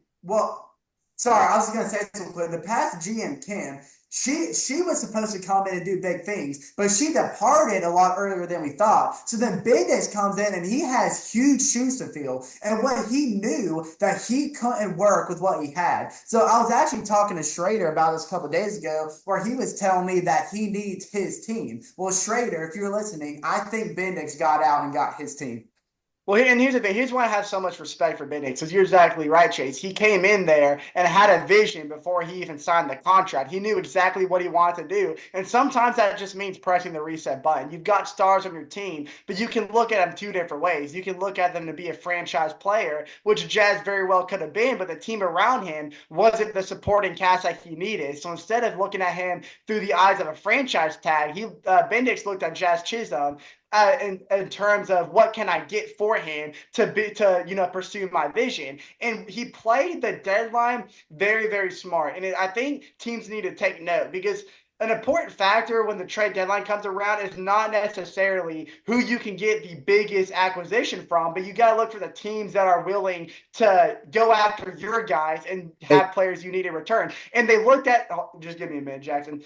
sorry, I was just gonna say something quick. The past GM Kim, she was supposed to come in and do big things, but she departed a lot earlier than we thought. So then Big Days comes in and he has huge shoes to fill, and what he knew that he couldn't work with what he had. So I was actually talking to Schrader about this a couple of days ago, where he was telling me that he needs his team. Well, Schrader, if you're listening, I think Bendix got out and got his team. Well, and here's the thing. Here's why I have so much respect for Bendix, because you're exactly right, Chase. He came in there and had a vision before he even signed the contract. He knew exactly what he wanted to do, and sometimes that just means pressing the reset button. You've got stars on your team, but you can look at them 2 different ways. You can look at them to be a franchise player, which Jazz very well could have been, but the team around him wasn't the supporting cast that he needed. So instead of looking at him through the eyes of a franchise tag, Bendix looked at Jazz Chisholm in terms of what can I get for him to pursue my vision. And he played the deadline very, very smart. And I think teams need to take note, because an important factor when the trade deadline comes around is not necessarily who you can get the biggest acquisition from, but you got to look for the teams that are willing to go after your guys and have players you need in return. And they looked at just give me a minute, Jackson.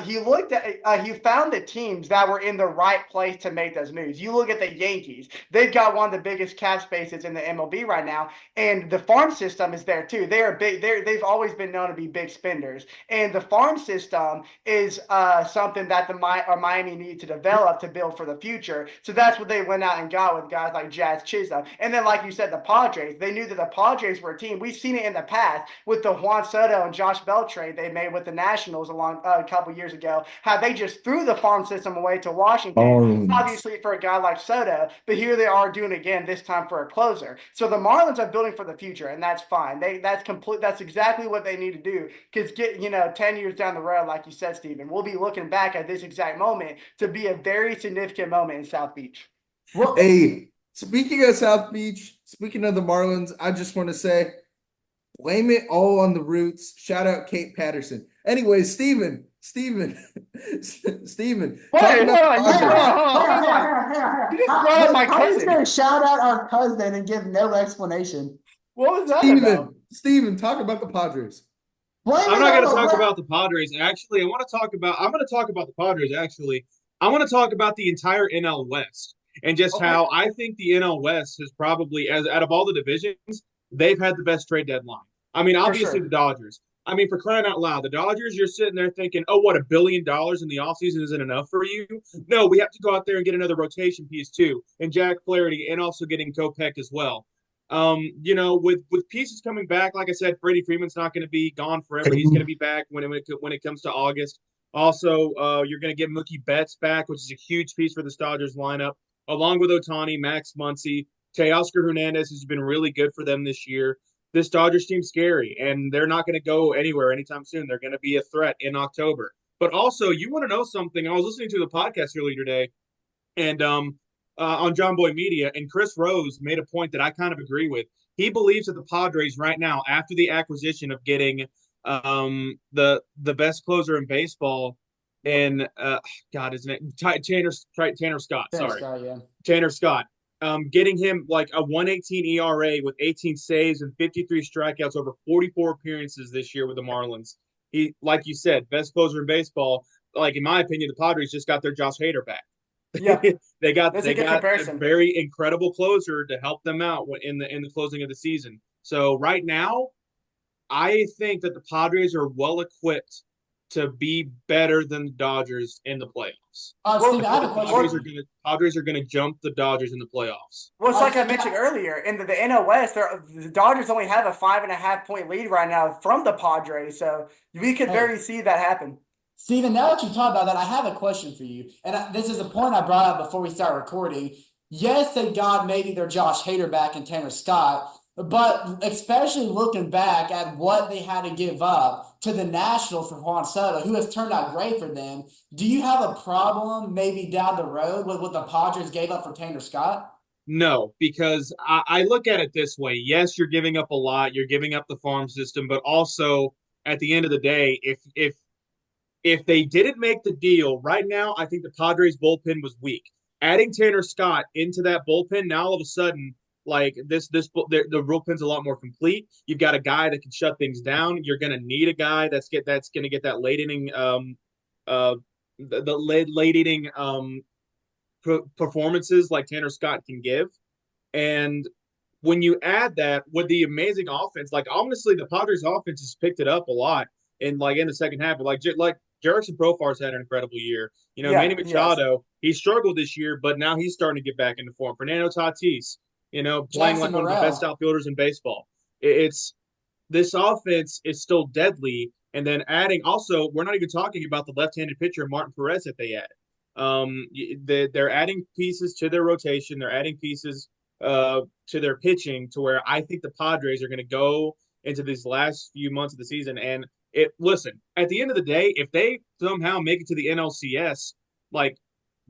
He found the teams that were in the right place to make those moves. You look at the Yankees; they've got one of the biggest cap spaces in the MLB right now, and the farm system is there too. They are big. They've always been known to be big spenders, and the farm system is something that Miami need to develop to build for the future. So that's what they went out and got with guys like Jazz Chisholm. And then, like you said, the Padres. They knew that the Padres were a team. We've seen it in the past with the Juan Soto and Josh Bell trade they made with the Nationals a couple years ago, how they just threw the farm system away to Washington, obviously for a guy like Soto, but here they are doing it again, this time for a closer. So the Marlins are building for the future, and that's fine. That's exactly what they need to do, because 10 years down the road, like you said, Stephen, we'll be looking back at this exact moment to be a very significant moment in South Beach. Well, hey, speaking of South Beach, speaking of the Marlins, I just want to say, blame it all on the Roots. Shout out Kate Patterson. Anyway, Steven. Wait, How my you gonna shout out our cousin and give no explanation? What was that about? Steven, talk about the Padres. I'm not going to talk about the Padres. Actually, I'm going to talk about the Padres. Actually, I want to talk about the entire NL West and just how I think the NL West has probably, as out of all the divisions, they've had the best trade deadline. I mean, obviously the Dodgers. I mean, for crying out loud, the Dodgers, you're sitting there thinking, oh, what, $1 billion in the offseason isn't enough for you? No, we have to go out there and get another rotation piece too, and Jack Flaherty, and also getting Kopech as well. With pieces coming back, like I said, Freddie Freeman's not going to be gone forever. He's going to be back when it comes to August. Also, you're going to get Mookie Betts back, which is a huge piece for the Dodgers lineup, along with Ohtani, Max Muncy. Teoscar Hernandez has been really good for them this year. This Dodgers team's scary, and they're not going to go anywhere anytime soon. They're going to be a threat in October. But also, you want to know something? I was listening to the podcast earlier today, and on John Boy Media, and Chris Rose made a point that I kind of agree with. He believes that the Padres right now, after the acquisition of getting the best closer in baseball, and God, his name Tanner Scott. Sorry, Scott, yeah. Tanner Scott. Getting him like a 118 ERA with 18 saves and 53 strikeouts over 44 appearances this year with the Marlins. He, like you said, best closer in baseball. Like in my opinion, the Padres just got their Josh Hader back. Yeah, they got that's a good a comparison. very incredible closer to help them out in the closing of the season. So right now, I think that the Padres are well equipped to be better than the Dodgers in the playoffs. Steve, I have a question. Padres are gonna jump the Dodgers in the playoffs. Well, it's like I Steve, mentioned earlier, in the NL West, the Dodgers only have a 5.5 point lead right now from the Padres, so we could very see that happen. Steven, now that you talk about that, I have a question for you. And this is a point I brought up before we start recording. Yes, they got maybe their Josh Hader back and Tanner Scott, but especially looking back at what they had to give up to the Nationals for Juan Soto, who has turned out great for them, do you have a problem maybe down the road with what the Padres gave up for Tanner Scott? No, because I look at it this way. Yes, you're giving up a lot. You're giving up the farm system, but also at the end of the day, if they didn't make the deal right now, I think the Padres bullpen was weak. Adding Tanner Scott into that bullpen, now all of a sudden, like the bullpen's a lot more complete. You've got a guy that can shut things down. You're going to need a guy that's going to get that late inning the late inning performances like Tanner Scott can give. And when you add that with the amazing offense, like honestly, the Padres offense has picked it up a lot in the second half. But like Jerickson Profar's had an incredible year. Manny Machado, he struggled this year, but now he's starting to get back into form. Fernando Tatis, playing Jackson like one of the Morrell. best outfielders in baseball. It's this offense is still deadly. And then adding also, we're not even talking about the left-handed pitcher Martin Perez that they added. They're adding pieces to their rotation. They're adding pieces to their pitching to where I think the Padres are going to go into these last few months of the season. And listen, at the end of the day, if they somehow make it to the NLCS,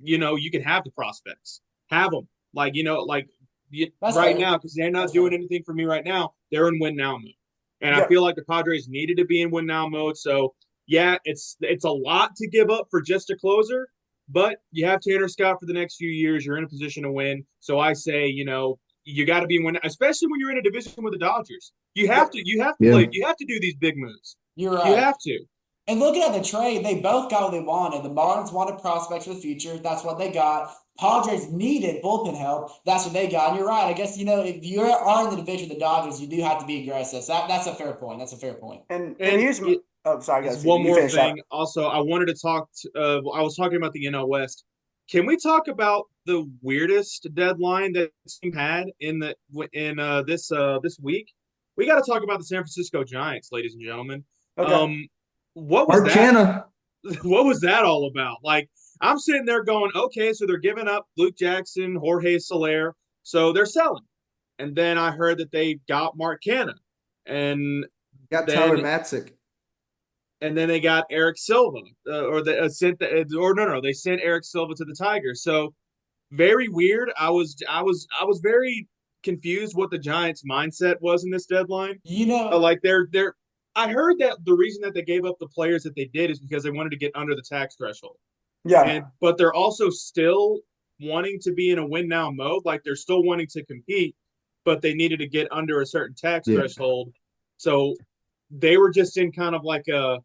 you can have the prospects, have them, right now, because they're not doing anything for me right now. They're in win now mode, and I feel like the Padres needed to be in win now mode. So yeah, it's a lot to give up for just a closer. But you have Tanner Scott for the next few years. You're in a position to win. So I say, you got to be winning, especially when you're in a division with the Dodgers. You have to do these big moves. You're right. You have to. And looking at the trade, they both got what they wanted. The Marlins wanted prospects for the future. That's what they got. Padres needed bullpen help. That's what they got. And you're right. I guess, if you are in the division with the Dodgers, you do have to be aggressive. That's a fair point. That's a fair point. And here's sorry, guys. One more thing. Also, I wanted to talk. I was talking about the NL West. Can we talk about the weirdest deadline that this team had in this week? We got to talk about the San Francisco Giants, ladies and gentlemen. Okay. What was Arcana. that? What was that all about? Like, I'm sitting there going, okay, so they're giving up Luke Jackson, Jorge Soler, so they're selling. And then I heard that they got Mark Canha, and Got Tyler Matzik. And then they got Eric Silva, they sent Eric Silva to the Tigers. So very weird. I was very confused what the Giants' mindset was in this deadline. I heard that the reason that they gave up the players that they did is because they wanted to get under the tax threshold. Yeah. But they're also still wanting to be in a win now mode. Like they're still wanting to compete, but they needed to get under a certain tax threshold. So they were just in kind of like a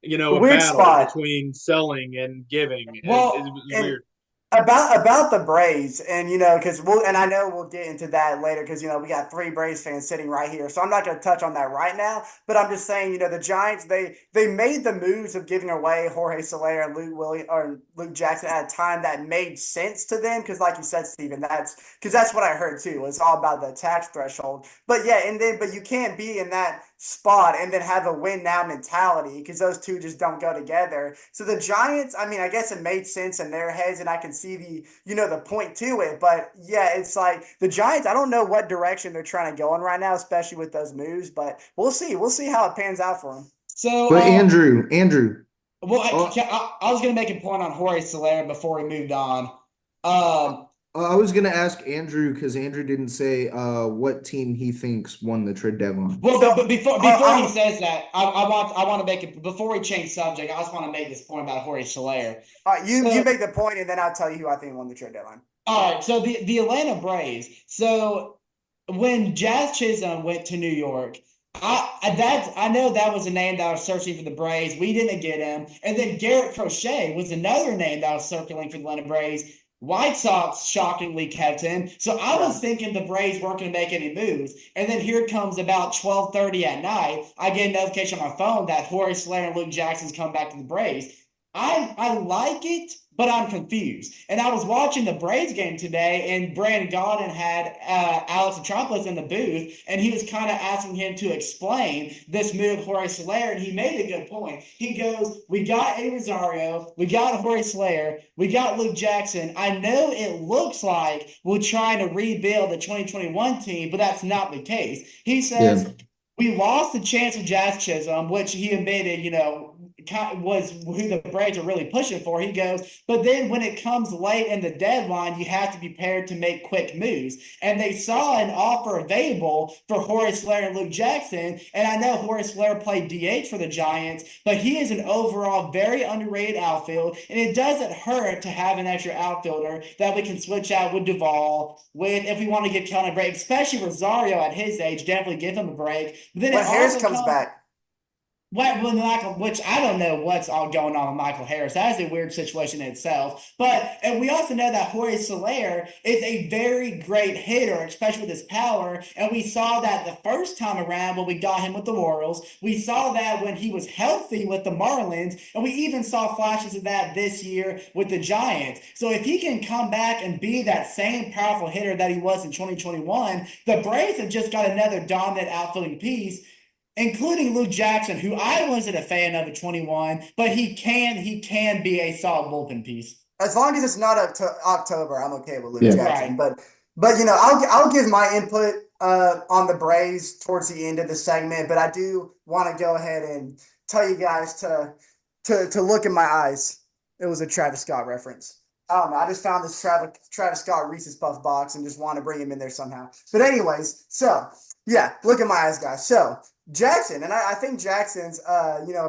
battle spot between selling and giving. Well, it was weird. About the Braves, and I know we'll get into that later because we got 3 Braves fans sitting right here, so I'm not going to touch on that right now. But I'm just saying, the Giants they made the moves of giving away Jorge Soler and Luke Jackson at a time that made sense to them because, like you said, Steven, that's what I heard too. It's all about the tax threshold. But yeah, but you can't be in that spot and then have a win now mentality because those two just don't go together. So the Giants, I mean, I guess it made sense in their heads and I can see the point to it. But yeah, it's like the Giants, I don't know what direction they're trying to go in right now, especially with those moves, but we'll see. We'll see how it pans out for them. So, But Andrew, well, uh, I was going to make a point on Jorge Soler before we moved on. I was gonna ask Andrew because Andrew didn't say what team he thinks won the trade deadline. Well, So, but before he says that, I want to make it before we change subject. I just want to make this point about Jorge Soler. all right, you So, make the point, and then I'll tell you who I think won the trade deadline. all right, so the Atlanta Braves. So when Jazz Chisholm went to New York, I know that was a name that was searching for the Braves. We didn't get him, and then Garrett Crochet was another name that was circling for the Atlanta Braves. White Sox shockingly kept him. So I was thinking the Braves weren't going to make any moves. And then here comes about 12:30 at night. I get a notification on my phone that Jorge Soler and Luke Jackson's come back to the Braves. I like it, but I'm confused. And I was watching the Braves game today, and Brandon Gaudin had Alex Anthopoulos in the booth, and he was kind of asking him to explain this move, Jorge Soler, and he made a good point. He goes, we got A. Rosario, we got Jorge Soler, we got Luke Jackson. I know it looks like we're trying to rebuild the 2021 team, but that's not the case. He says, we lost the chance of Jazz Chisholm, which he admitted, was who the Braves are really pushing for. He goes, but then when it comes late in the deadline, you have to be prepared to make quick moves. And they saw an offer available for Jorge Soler and Luke Jackson. And I know Jorge Soler played DH for the Giants, but he is an overall very underrated outfield. And it doesn't hurt to have an extra outfielder that we can switch out with Duvall, with if we want to give Kelly a break, especially Rosario at his age, definitely give him a break. But then When Harris comes back. Which I don't know what's all going on with Michael Harris. That is a weird situation in itself. And we also know that Jorge Soler is a very great hitter, especially with his power. And we saw that the first time around when we got him with the Royals. We saw that when he was healthy with the Marlins. And we even saw flashes of that this year with the Giants. So if he can come back and be that same powerful hitter that he was in 2021, the Braves have just got another dominant outfielding piece, including Luke Jackson, who I wasn't a fan of at 21, but he can be a solid bullpen piece. As long as it's not up to October, I'm okay with Luke Jackson. Right. But I'll give my input on the Braves towards the end of the segment. But I do want to go ahead and tell you guys to look in my eyes. It was a Travis Scott reference. I don't know. I just found this Travis Scott Reese's Puff box and just want to bring him in there somehow. But anyways, so yeah, look in my eyes, guys. So Jackson, and I think Jackson's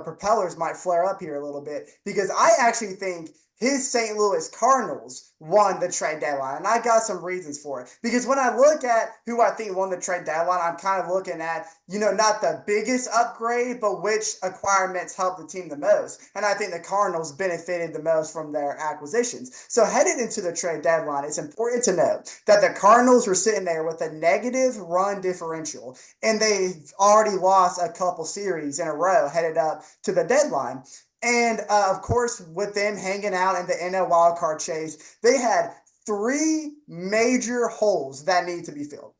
propellers might flare up here a little bit because I actually think his St. Louis Cardinals won the trade deadline, and I got some reasons for it. Because when I look at who I think won the trade deadline, I'm kind of looking at, not the biggest upgrade, but which acquirements helped the team the most. And I think the Cardinals benefited the most from their acquisitions. So headed into the trade deadline, it's important to note that the Cardinals were sitting there with a negative run differential, and they've already lost a couple series in a row headed up to the deadline. And, of course, with them hanging out in the NL wildcard chase, they had three major holes that need to be filled.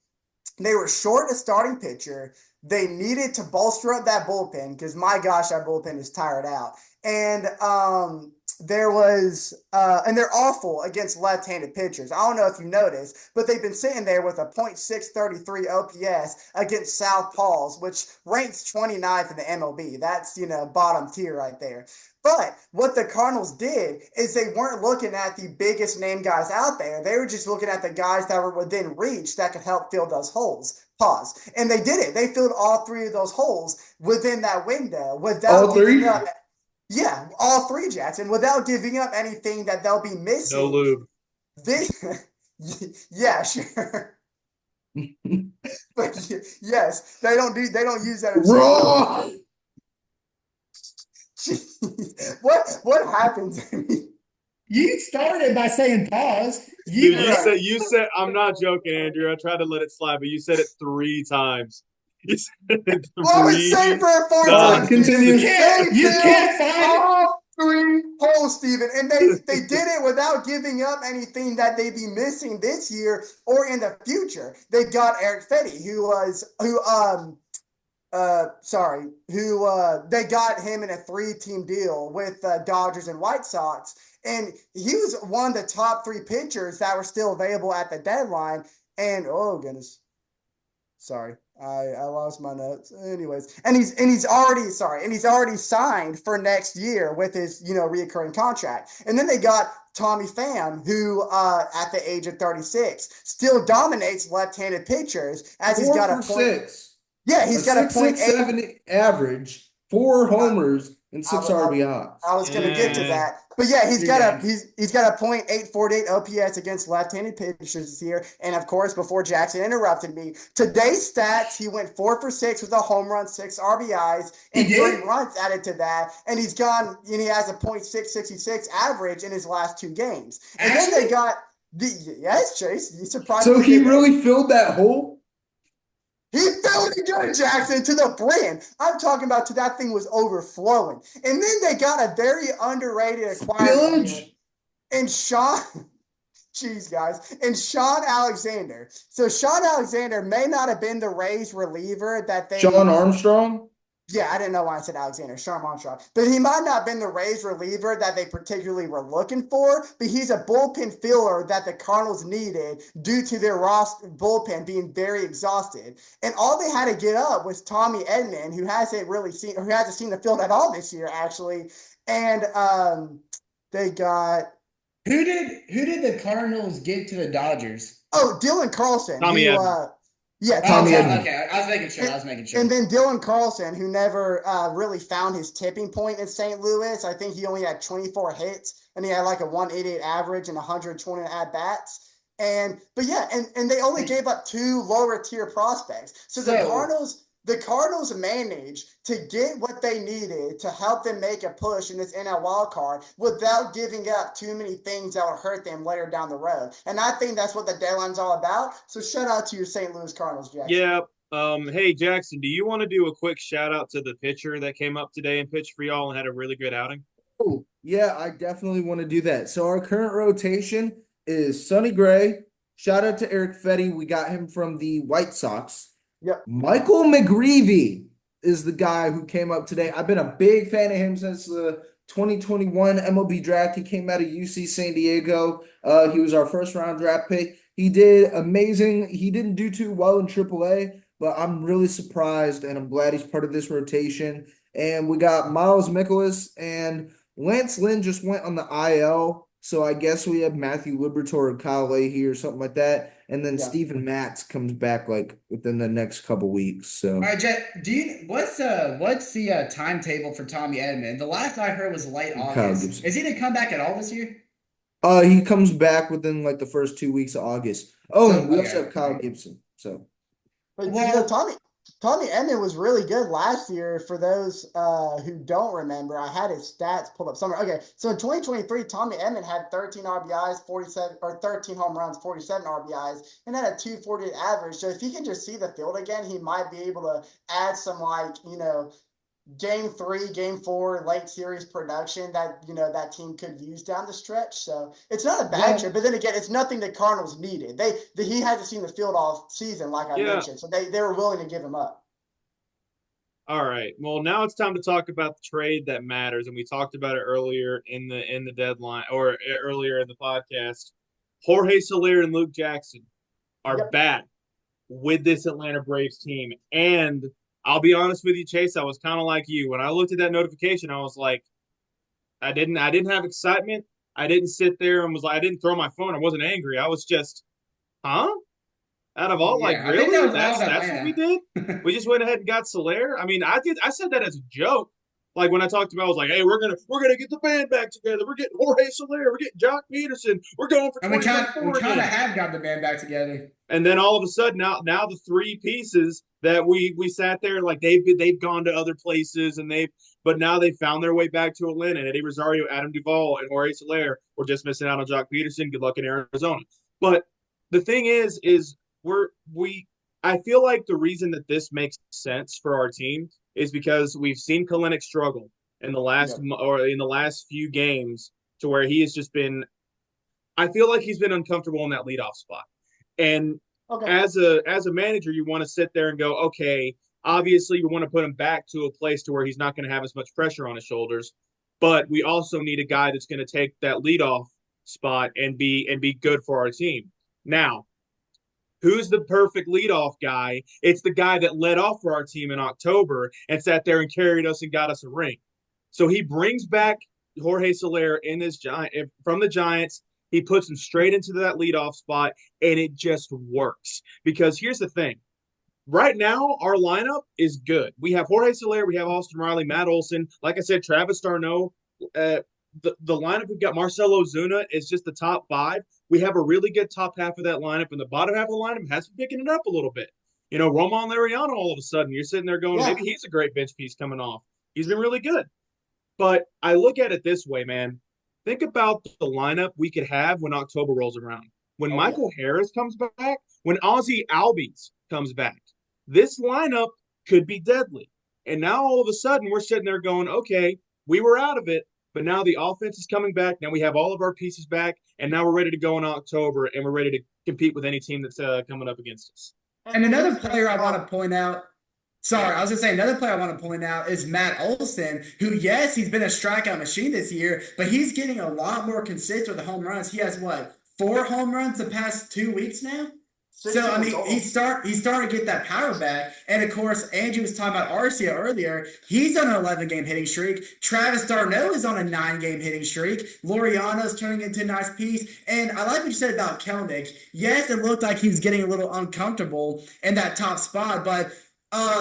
They were short a starting pitcher. They needed to bolster up that bullpen because, my gosh, that bullpen is tired out. And and they're awful against left-handed pitchers. I don't know if you noticed, but they've been sitting there with a .633 OPS against southpaws, which ranks 29th in the MLB. That's, bottom tier right there. But what the Cardinals did is they weren't looking at the biggest name guys out there. They were just looking at the guys that were within reach that could help fill those holes. Pause. And they did it. They filled all three of those holes within that window without giving up. Yeah, all three, Jackson, without giving up anything that they'll be missing. No lube. Yeah, sure. But yes, they don't use that. Wrong. What happened to me? You started by saying pause. You said I'm not joking, Andrew. I tried to let it slide, but you said it 3 times. You said it Well, it's safe for a 4 times. Continue. You can't find all 3 holes, Steven. And they did it without giving up anything that they'd be missing this year or in the future. They got Eric Fetty, who they got him in a 3-team deal with Dodgers and White Sox. And he was one of the top 3 pitchers that were still available at the deadline. And oh goodness, sorry, I lost my notes. Anyways, and he's already signed for next year with his reoccurring contract. And then they got Tommy Pham, who at the age of 36 still dominates left-handed pitchers as he's got a point. 4 for 6. Yeah, he's got a 6.67 average, 4 homers, and 6 RBIs. I was going to get to that, but yeah, he's got a .848 OPS against left-handed pitchers this year. And of course, before Jackson interrupted me, today's stats: he went 4 for 6 with a home run, 6 RBIs, and 3 runs added to that. And he has a .666 average in his last 2 games. And then they got yes, Chase, you surprised me. So he really filled that hole. He filled it good, Jackson, to the brim. I'm talking about till that thing was overflowing. And then they got a very underrated acquired and Sean Alexander. So Sean Alexander may not have been the Rays reliever that they Sean Armstrong? Yeah, I didn't know why I said Alexander, Sean Armstrong. But he might not have been the Rays reliever that they particularly were looking for, but he's a bullpen filler that the Cardinals needed due to their bullpen being very exhausted. And all they had to get up was Tommy Edman, who hasn't seen the field at all this year, actually. And they got Who did the Cardinals get to the Dodgers? Oh, Dylan Carlson. Tommy Edman. Yeah, Tommy Edman. Okay, I was making sure. And then Dylan Carlson, who never really found his tipping point in St. Louis. I think he only had 24 hits, and he had like a 188 average and 120 at-bats. And they only gave up 2 lower-tier prospects. So the Cardinals managed to get what they needed to help them make a push in this NL wild card without giving up too many things that will hurt them later down the road. And I think that's what the deadline's all about. So shout out to your St. Louis Cardinals, Jackson. Yeah. Hey, Jackson, do you want to do a quick shout out to the pitcher that came up today and pitched for y'all and had a really good outing? Oh, yeah, I definitely want to do that. So our current rotation is Sonny Gray. Shout out to Eric Fetty. We got him from the White Sox. Yep. Michael McGreevy is the guy who came up today. I've been a big fan of him since the 2021 MLB draft. He came out of UC San Diego. He was our first-round draft pick. He did amazing. He didn't do too well in AAA, but I'm really surprised, and I'm glad he's part of this rotation. And we got Miles Mikolas, and Lance Lynn just went on the IL, so I guess we have Matthew Liberatore or Kyle Leahy or something like that. And then Steven Matz comes back like within the next couple weeks. So, all right, Jet, what's the timetable for Tommy Edman? The last I heard was late August. Is he gonna come back at all this year? He comes back within like the first 2 weeks of August. Oh, and we also have Kyle Gibson. So, but Tommy Edman was really good last year. For those who don't remember, I had his stats pulled up somewhere. Okay, so in 2023, Tommy Edman had 13 RBIs, 13 home runs, 47 RBIs, and had a .248 average. So if he can just see the field again, he might be able to add some Game 3, Game 4, late series production that that team could use down the stretch. So it's not a bad trip, but then again, it's nothing the Cardinals needed. He hasn't seen the field all season, like I mentioned, so they were willing to give him up. All right. Well, now it's time to talk about the trade that matters, and we talked about it earlier in the deadline or earlier in the podcast. Jorge Soler and Luke Jackson are back with this Atlanta Braves team, and I'll be honest with you, Chase. I was kind of like you. When I looked at that notification, I was like, I didn't have excitement. I didn't sit there and was like, I didn't throw my phone. I wasn't angry. I was just, huh? Out of all, really? That's what we did? We just went ahead and got Soler. I mean, I said that as a joke. Like when I talked about, I was like, "Hey, we're gonna get the band back together. We're getting Jorge Soler. We're getting Jock Peterson. We're going for." And we kind of have got the band back together. And then all of a sudden, now the 3 pieces that we sat there like they've gone to other places but now they found their way back to Atlanta. And Eddie Rosario, Adam Duvall, and Jorge Soler were just missing out on Jock Peterson. Good luck in Arizona. But the thing is I feel like the reason that this makes sense for our team is because we've seen Kalinick struggle in the last few games to where he has just been – I feel like he's been uncomfortable in that leadoff spot. And as a manager, you want to sit there and go, okay, Obviously, we want to put him back to a place to where he's not going to have as much pressure on his shoulders. But we also need a guy that's going to take that leadoff spot and be good for our team. Now, who's the perfect leadoff guy? It's the guy that led off for our team in October and sat there and carried us and got us a ring. So he brings back Jorge Soler in this giant from the Giants. He puts him straight into that leadoff spot, and it just works. Because here's the thing. Right now, our lineup is good. We have Jorge Soler, we have Austin Riley, Matt Olson. Like I said, Travis d'Arnaud. The lineup we've got Marcell Ozuna is just the top 5. We have a really good top half of that lineup, and the bottom half of the lineup has been picking it up a little bit. You know, Roman Lariano, all of a sudden, you're sitting there going, maybe he's a great bench piece coming off. He's been really good. But I look at it this way, man. Think about the lineup we could have when October rolls around. When Michael Harris comes back, when Ozzie Albies comes back, this lineup could be deadly. And now all of a sudden we're sitting there going, okay, we were out of it, but now the offense is coming back. Now we have all of our pieces back, and now we're ready to go in October, and we're ready to compete with any team that's coming up against us. And another player I want to point out, I was going to say another player I want to point out is Matt Olson, who, yes, he's been a strikeout machine this year, but he's getting a lot more consistent with the home runs. He has, 4 home runs the past 2 weeks now? So, I mean, he's starting to get that power back. And, of course, Andrew was talking about Arcia earlier. He's on an 11-game hitting streak. Travis d'Arnaud is on a 9-game hitting streak. Laureano's turning into a nice piece. And I like what you said about Kelenic. Yes, it looked like he was getting a little uncomfortable in that top spot, but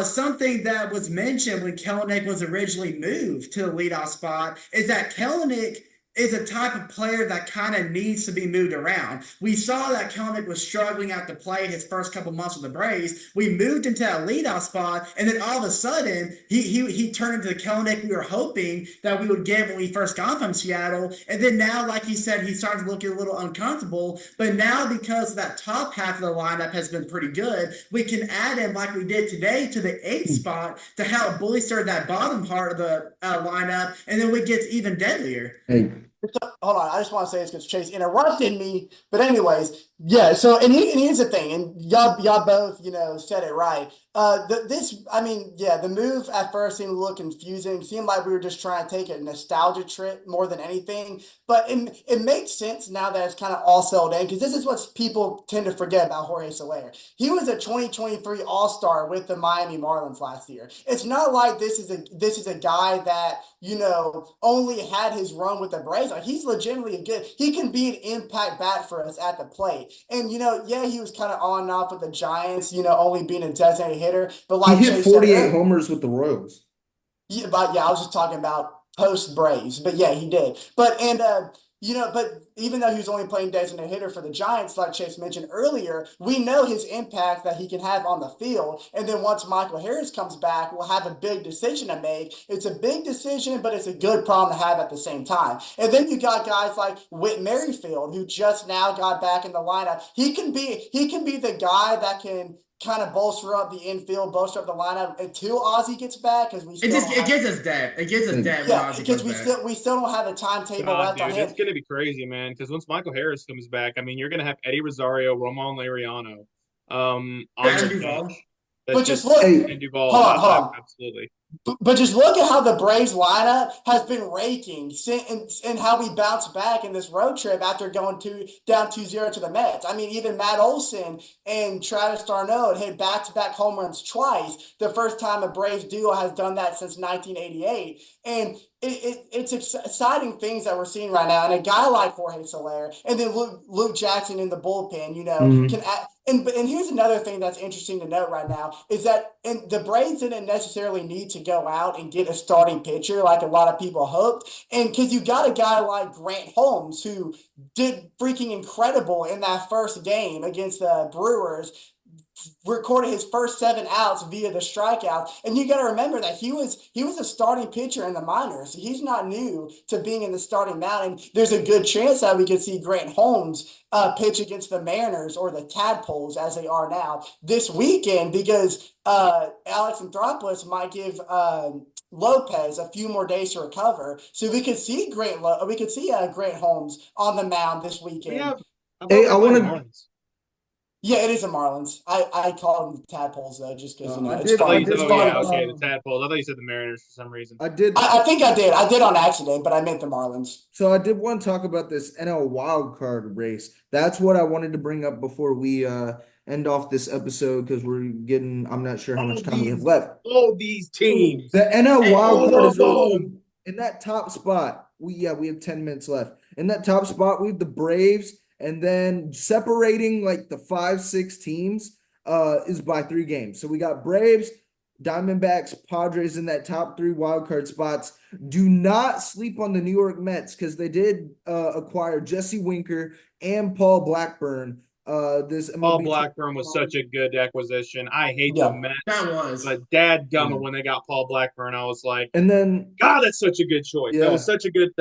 something that was mentioned when Kelenic was originally moved to the leadoff spot is that Kelenic is a type of player that kind of needs to be moved around. We saw that Kelenic was struggling at the plate his first couple months with the Braves. We moved into that leadoff spot, and then all of a sudden, he turned into the Kelenic we were hoping that we would get when we first got from Seattle. And then now, like he said, he's starting to look a little uncomfortable. But now, because that top half of the lineup has been pretty good, we can add him like we did today to the 8th spot to help bolster that bottom part of the lineup, and then it gets even deadlier. Hey. Hold on, I just want to say this because Chase interrupted me. But anyways, yeah. So and here's the thing, and y'all both said it right. The move at first seemed a little confusing. It seemed like we were just trying to take a nostalgia trip more than anything. But it makes sense now that it's kind of all settled in, because this is what people tend to forget about Jorge Soler. He was a 2023 All-Star with the Miami Marlins last year. It's not like this is a guy that only had his run with the Braves. Like, he's legitimately good. He can be an impact bat for us at the plate. And he was kind of on and off with the Giants, only being a designated hitter. But like he hit 48 homers with the Royals. Yeah, but I was just talking about post Braves. But yeah, he did. But even though he was only playing designated hitter for the Giants, like Chase mentioned earlier, we know his impact that he can have on the field. And then once Michael Harris comes back, we'll have a big decision to make. It's a big decision, but it's a good problem to have at the same time. And then you got guys like Whit Merrifield, who just now got back in the lineup. He can be the guy that can kind of bolster up the infield, bolster up the lineup until Ozzie gets back, because it gives us depth. It gives us depth. Yeah, because we still don't have a timetable left on him. It's going to be crazy, man. Because once Michael Harris comes back, I mean, you're going to have Eddie Rosario, Roman Lariano, But just look, and Duvall. Hold on. Absolutely. But just look at how the Braves lineup has been raking and how we bounced back in this road trip after going down 2-0 to the Mets. I mean, even Matt Olson and Travis d'Arnaud hit back-to-back home runs twice. The first time a Braves duo has done that since 1988. And it's exciting things that we're seeing right now. And a guy like Jorge Soler, and then Luke Jackson in the bullpen, can add. And here's another thing that's interesting to note right now is that the Braves didn't necessarily need to go out and get a starting pitcher like a lot of people hoped. And because you got a guy like Grant Holmes, who did freaking incredible in that first game against the Brewers, recorded his first 7 outs via the strikeout. And you got to remember that he was a starting pitcher in the minors. He's not new to being in the starting mound. And there's a good chance that we could see Grant Holmes pitch against the Mariners, or the Tadpoles as they are now, this weekend, because Alex Anthopoulos might give Lopez a few more days to recover. So we could see Grant Holmes on the mound this weekend. Hey, I want to Yeah, it is the Marlins. I call them the Tadpoles though, just because I it's did- I funny. did It's Oh want- funny. yeah, okay, the um, Tadpoles. I thought you said the Mariners for some reason. I did. I think I did. I did on accident, but I meant the Marlins. So I did want to talk about this NL wild card race. That's what I wanted to bring up before we end off this episode because I'm not sure how much time we have left. All these teams. The NL Hey, wild all card of is really them. in that top spot. We have 10 minutes left. In that top spot, we have the Braves, and then separating like the 5-6 teams is by 3 games. So we got Braves, Diamondbacks, Padres in that top 3 wild card spots. Do not sleep on the New York Mets because they did acquire Jesse Winker and Paul Blackburn. This Paul MLB Blackburn was such a good acquisition. I hate the Yeah. Mets, That was. but dadgummit Yeah. when they got Paul Blackburn, I was like, and then God, that's such a good choice. Yeah. That was such a good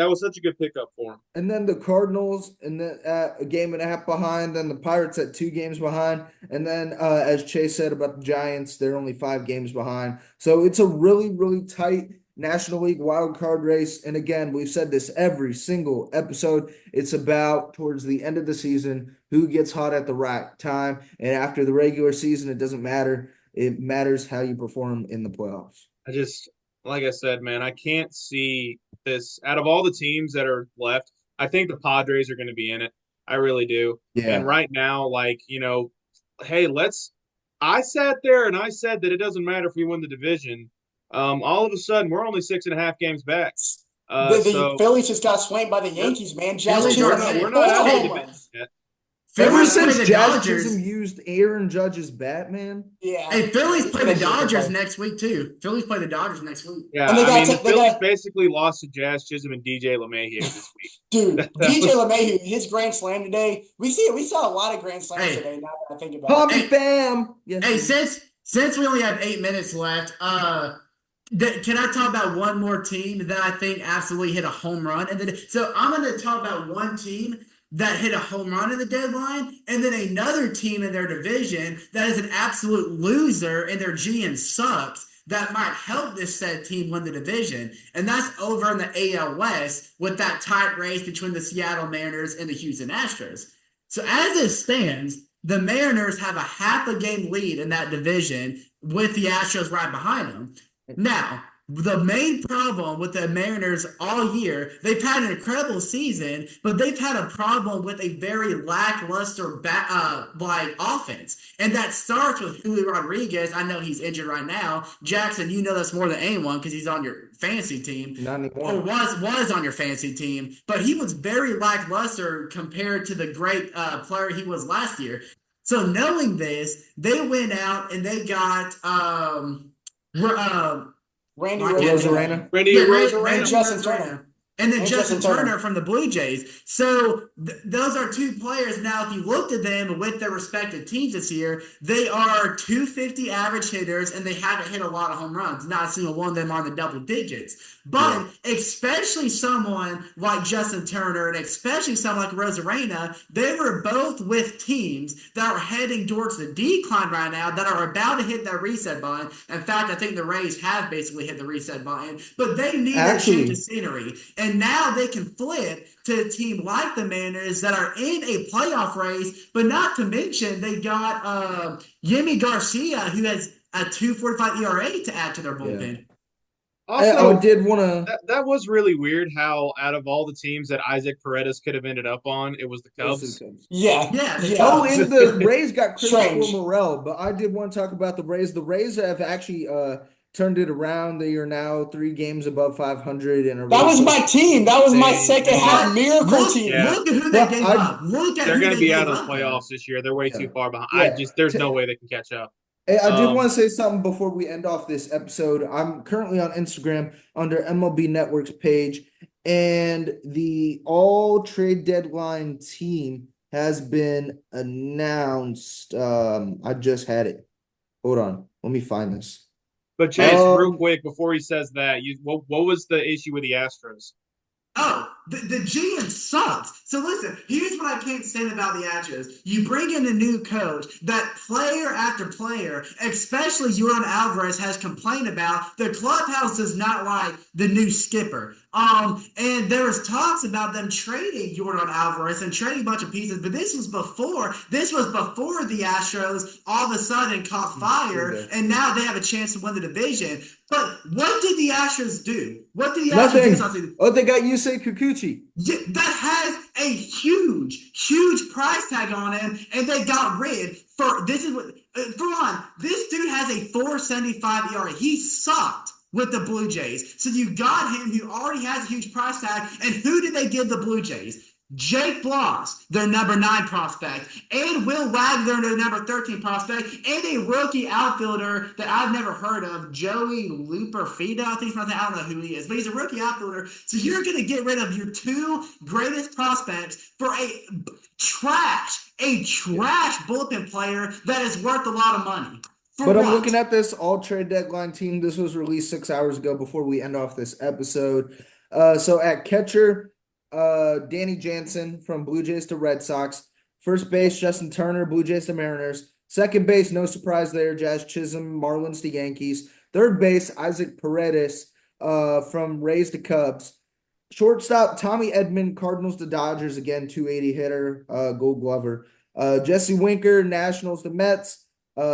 pickup for him. And then the Cardinals and then a game and a half behind. Then the Pirates at 2 games behind. And then, as Chase said about the Giants, they're only 5 games behind. So it's a really, really tight National League wild card race. And again, we've said this every single episode. It's about towards the end of the season who gets hot at the right time. And after the regular season, it doesn't matter. It matters how you perform in the playoffs. Like I said, man, I can't see this out of all the teams that are left. I think the Padres are going to be in it. I really do. Yeah. And right now, hey, I sat there and I said that it doesn't matter if we win the division. All of a sudden, we're only 6.5 games back. The Phillies just got swamped by the Yankees, man. Jazz Phillies Chisholm are- hit we're not out of the home division runs. yet. Ever Phillies play since the Jazz Dodgers. Chisholm used Aaron Judge's bat, man. Yeah. Hey, Phillies play the They should Dodgers play. next week too. Phillies play the Dodgers next week. Yeah, And they I got mean, to- the they Phillies got- basically lost to Jazz Chisholm and DJ LeMahieu this week. Dude, That DJ was- LeMahieu, his grand slam today. We saw a lot of grand slams Hey. today. Now that I think about Poppy it. fam. Yes, Hey, sir. since we only have 8 minutes left, can I talk about one more team that I think absolutely hit a home run? And then, so I'm going to talk about one team that hit a home run in the deadline, and then another team in their division that is an absolute loser and their GM sucks that might help this said team win the division. And that's over in the AL West with that tight race between the Seattle Mariners and the Houston Astros. So as it stands, the Mariners have a half a game lead in that division with the Astros right behind them. Now, the main problem with the Mariners all year, they've had an incredible season, but they've had a problem with a very lackluster offense. And that starts with Julio Rodriguez. I know he's injured right now. Jackson, you know this more than anyone because he's on your fantasy team. Not Or anymore. was on your fantasy team, but he was very lackluster compared to the great player he was last year. So knowing this, they went out and they got Randy Rosarena. Randy Yeah, Rosarena. And Justin Turner. And then And Justin Justin Turner Turner. from the Blue Jays. So those are 2 players. Now, if you looked at them with their respective teams this year, they are 250 average hitters, and they haven't hit a lot of home runs. Not a single one of them are in the double digits. But especially someone like Justin Turner and especially someone like Rosarena, they were both with teams that are heading towards the decline right now that are about to hit that reset button. In fact, I think the Rays have basically hit the reset button, but they need a change of scenery. And now they can flip to a team like the Mariners that are in a playoff race, but not to mention they got Yimi Garcia, who has a 2.45 ERA to add to their bullpen. Also, I did want to. that was really weird how out of all the teams that Isaac Paredes could have ended up on, it was the Cubs. Yeah. Yeah. Oh, and the Rays got Christopher Strange. Morel, but I did want to talk about the Rays. The Rays have actually turned it around. They are now 3 games above 500 and That was my team. That was my They- second half miracle Look, team. Yeah. look at who they gave I- up. Look at They're who going to they be gave out of the up. playoffs this year. They're way Yeah. too far behind. Yeah. There's no way they can catch up. Hey, I did Um, want to say something before we end off this episode. I'm currently on Instagram under MLB Network's page, and the all trade deadline team has been announced. I just had it. Hold on, let me find this. But Chase, real Um, quick before he says that, what was the issue with the Astros? Oh, The GM sucks. So listen, here's what I can't stand about the Astros. You bring in a new coach that player after player, especially Yordan Alvarez, has complained about. The clubhouse does not like the new skipper. And there was talks about them trading Yordan Alvarez and trading a bunch of pieces, but this was before the Astros all of a sudden caught fire, and now they have a chance to win the division. But what did the Astros do? What did the Astros do? Oh, they got Yusei Kikuchi. Yeah, that has a huge price tag on him, and they got rid for this is what for one. This dude has a 4.75 ERA. He sucked with the Blue Jays. So you got him who already has a huge price tag, and who did they give the Blue Jays? Jake Bloss, their number 9 prospect, and Will Wagner, their number 13 prospect, and a rookie outfielder that I've never heard of, Joey Luperfida. I think I don't know who he is, but he's a rookie outfielder. So you're going to get rid of your 2 greatest prospects for a trash bullpen player that is worth a lot of money. But I'm looking at this all trade deadline team. This was released 6 hours ago before we end off this episode. So at catcher, Danny Jansen from Blue Jays to Red Sox. First base, Justin Turner, Blue Jays to Mariners. Second base, no surprise there, Jazz Chisholm, Marlins to Yankees. Third base, Isaac Paredes from Rays to Cubs. Shortstop, Tommy Edman, Cardinals to Dodgers. Again, 280 hitter, Gold Glover. Jesse Winker, Nationals to Mets.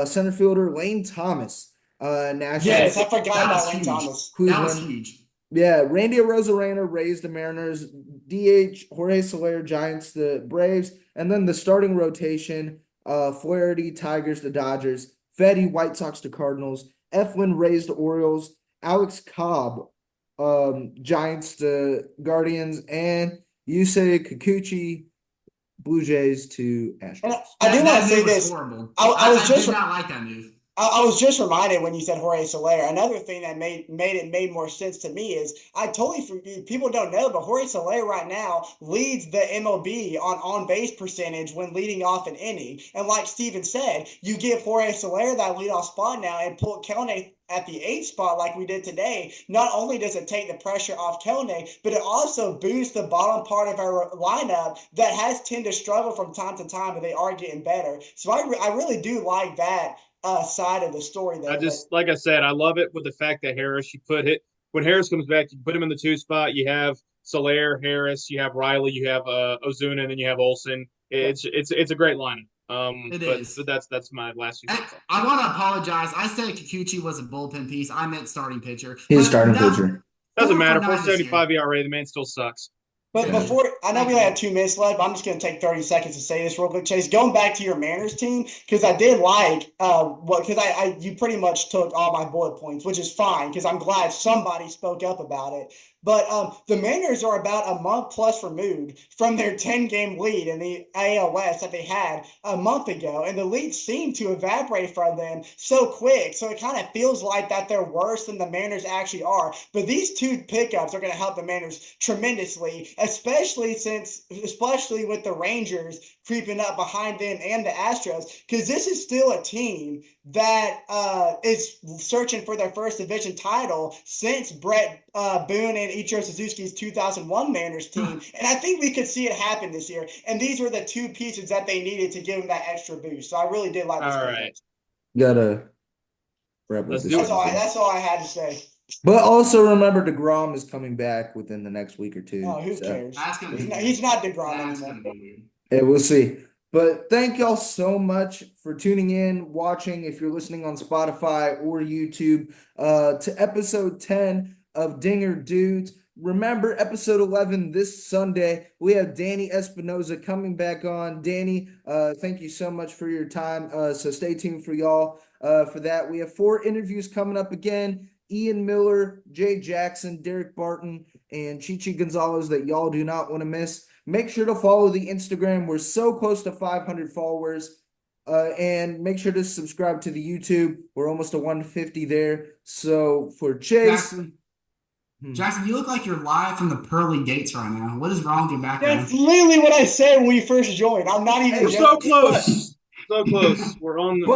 Center fielder, Lane Thomas, Nationals. Yes, I forgot about Lane Thomas. That was huge. Yeah, Randy Arozarena, Rays to Mariners. DH, Jorge Soler, Giants to Braves. And then the starting rotation, Flaherty, Tigers to Dodgers. Fetty, White Sox to Cardinals. Eflin, Rays to Orioles. Alex Cobb, Giants to Guardians. And Yusei Kikuchi, Blue Jays to Astros. And I do want to say this. I did not like that move. I was just reminded when you said Jorge Soler. Another thing that made more sense to me is I totally forget, people don't know, but Jorge Soler right now leads the MLB on base percentage when leading off an inning. And like Steven said, you give Jorge Soler that leadoff spot now and pull Kelly at the 8th spot like we did today. Not only does it take the pressure off Kelly, but it also boosts the bottom part of our lineup that has tended to struggle from time to time, but they are getting better. So I really do like that side of the story there. Like I said, I love it with the fact that Harris, you put it when Harris comes back, you put him in the 2 spot. You have Soler, Harris, you have Riley, you have Ozuna, and then you have Olsen. It's a great lineup. But that's my last few thoughts. I want to apologize. I said Kikuchi was a bullpen piece. I meant starting pitcher. He's starting pitcher. Doesn't matter. 4.75 ERA, the man still sucks. But before, I know we only have 2 minutes left, but I'm just going to take 30 seconds to say this real quick, Chase. Going back to your Mariners team, because I did like you pretty much took all my bullet points, which is fine, because I'm glad somebody spoke up about it. But the Mariners are about a month plus removed from their 10-game lead in the AL West that they had a month ago. And the lead seemed to evaporate from them so quick. So it kind of feels like that they're worse than the Mariners actually are. But these 2 pickups are going to help the Mariners tremendously, especially with the Rangers creeping up behind them and the Astros, because this is still a team that is searching for their first division title since Brett Boone and Ichiro Suzuki's 2001 Mariners team. And I think we could see it happen this year. And these were the 2 pieces that they needed to give them that extra boost. So I really did like this. All right. Gotta wrap Let's up do this. it. That's all I had to say. But also remember, DeGrom is coming back within the next week or 2. Oh, who cares? That's gonna be He's not DeGrom That's anymore. gonna be weird. Yeah, we'll see. But thank y'all so much for tuning in, watching, if you're listening on Spotify or YouTube, to episode 10 of Dinger Dudes. Remember, episode 11 this Sunday, we have Danny Espinosa coming back on. Danny, thank you so much for your time. So stay tuned for y'all for that. We have 4 interviews coming up again. Ian Miller, Jay Jackson, Derek Barton, and Chichi Gonzalez that y'all do not want to miss. Make sure to follow the Instagram. We're so close to 500 followers. And make sure to subscribe to the YouTube. We're almost to 150 there. So for Chase. Jackson, you look like you're live from the pearly gates right now. What is wrong with your background? That's literally what I said when we first joined. I'm not even. We're so close. So close. We're on the.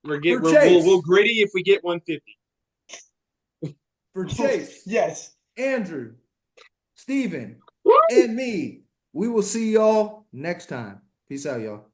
We'll gritty if we get 150. For Chase. Yes. Andrew. Steven. and me. We will see y'all next time. Peace out, y'all.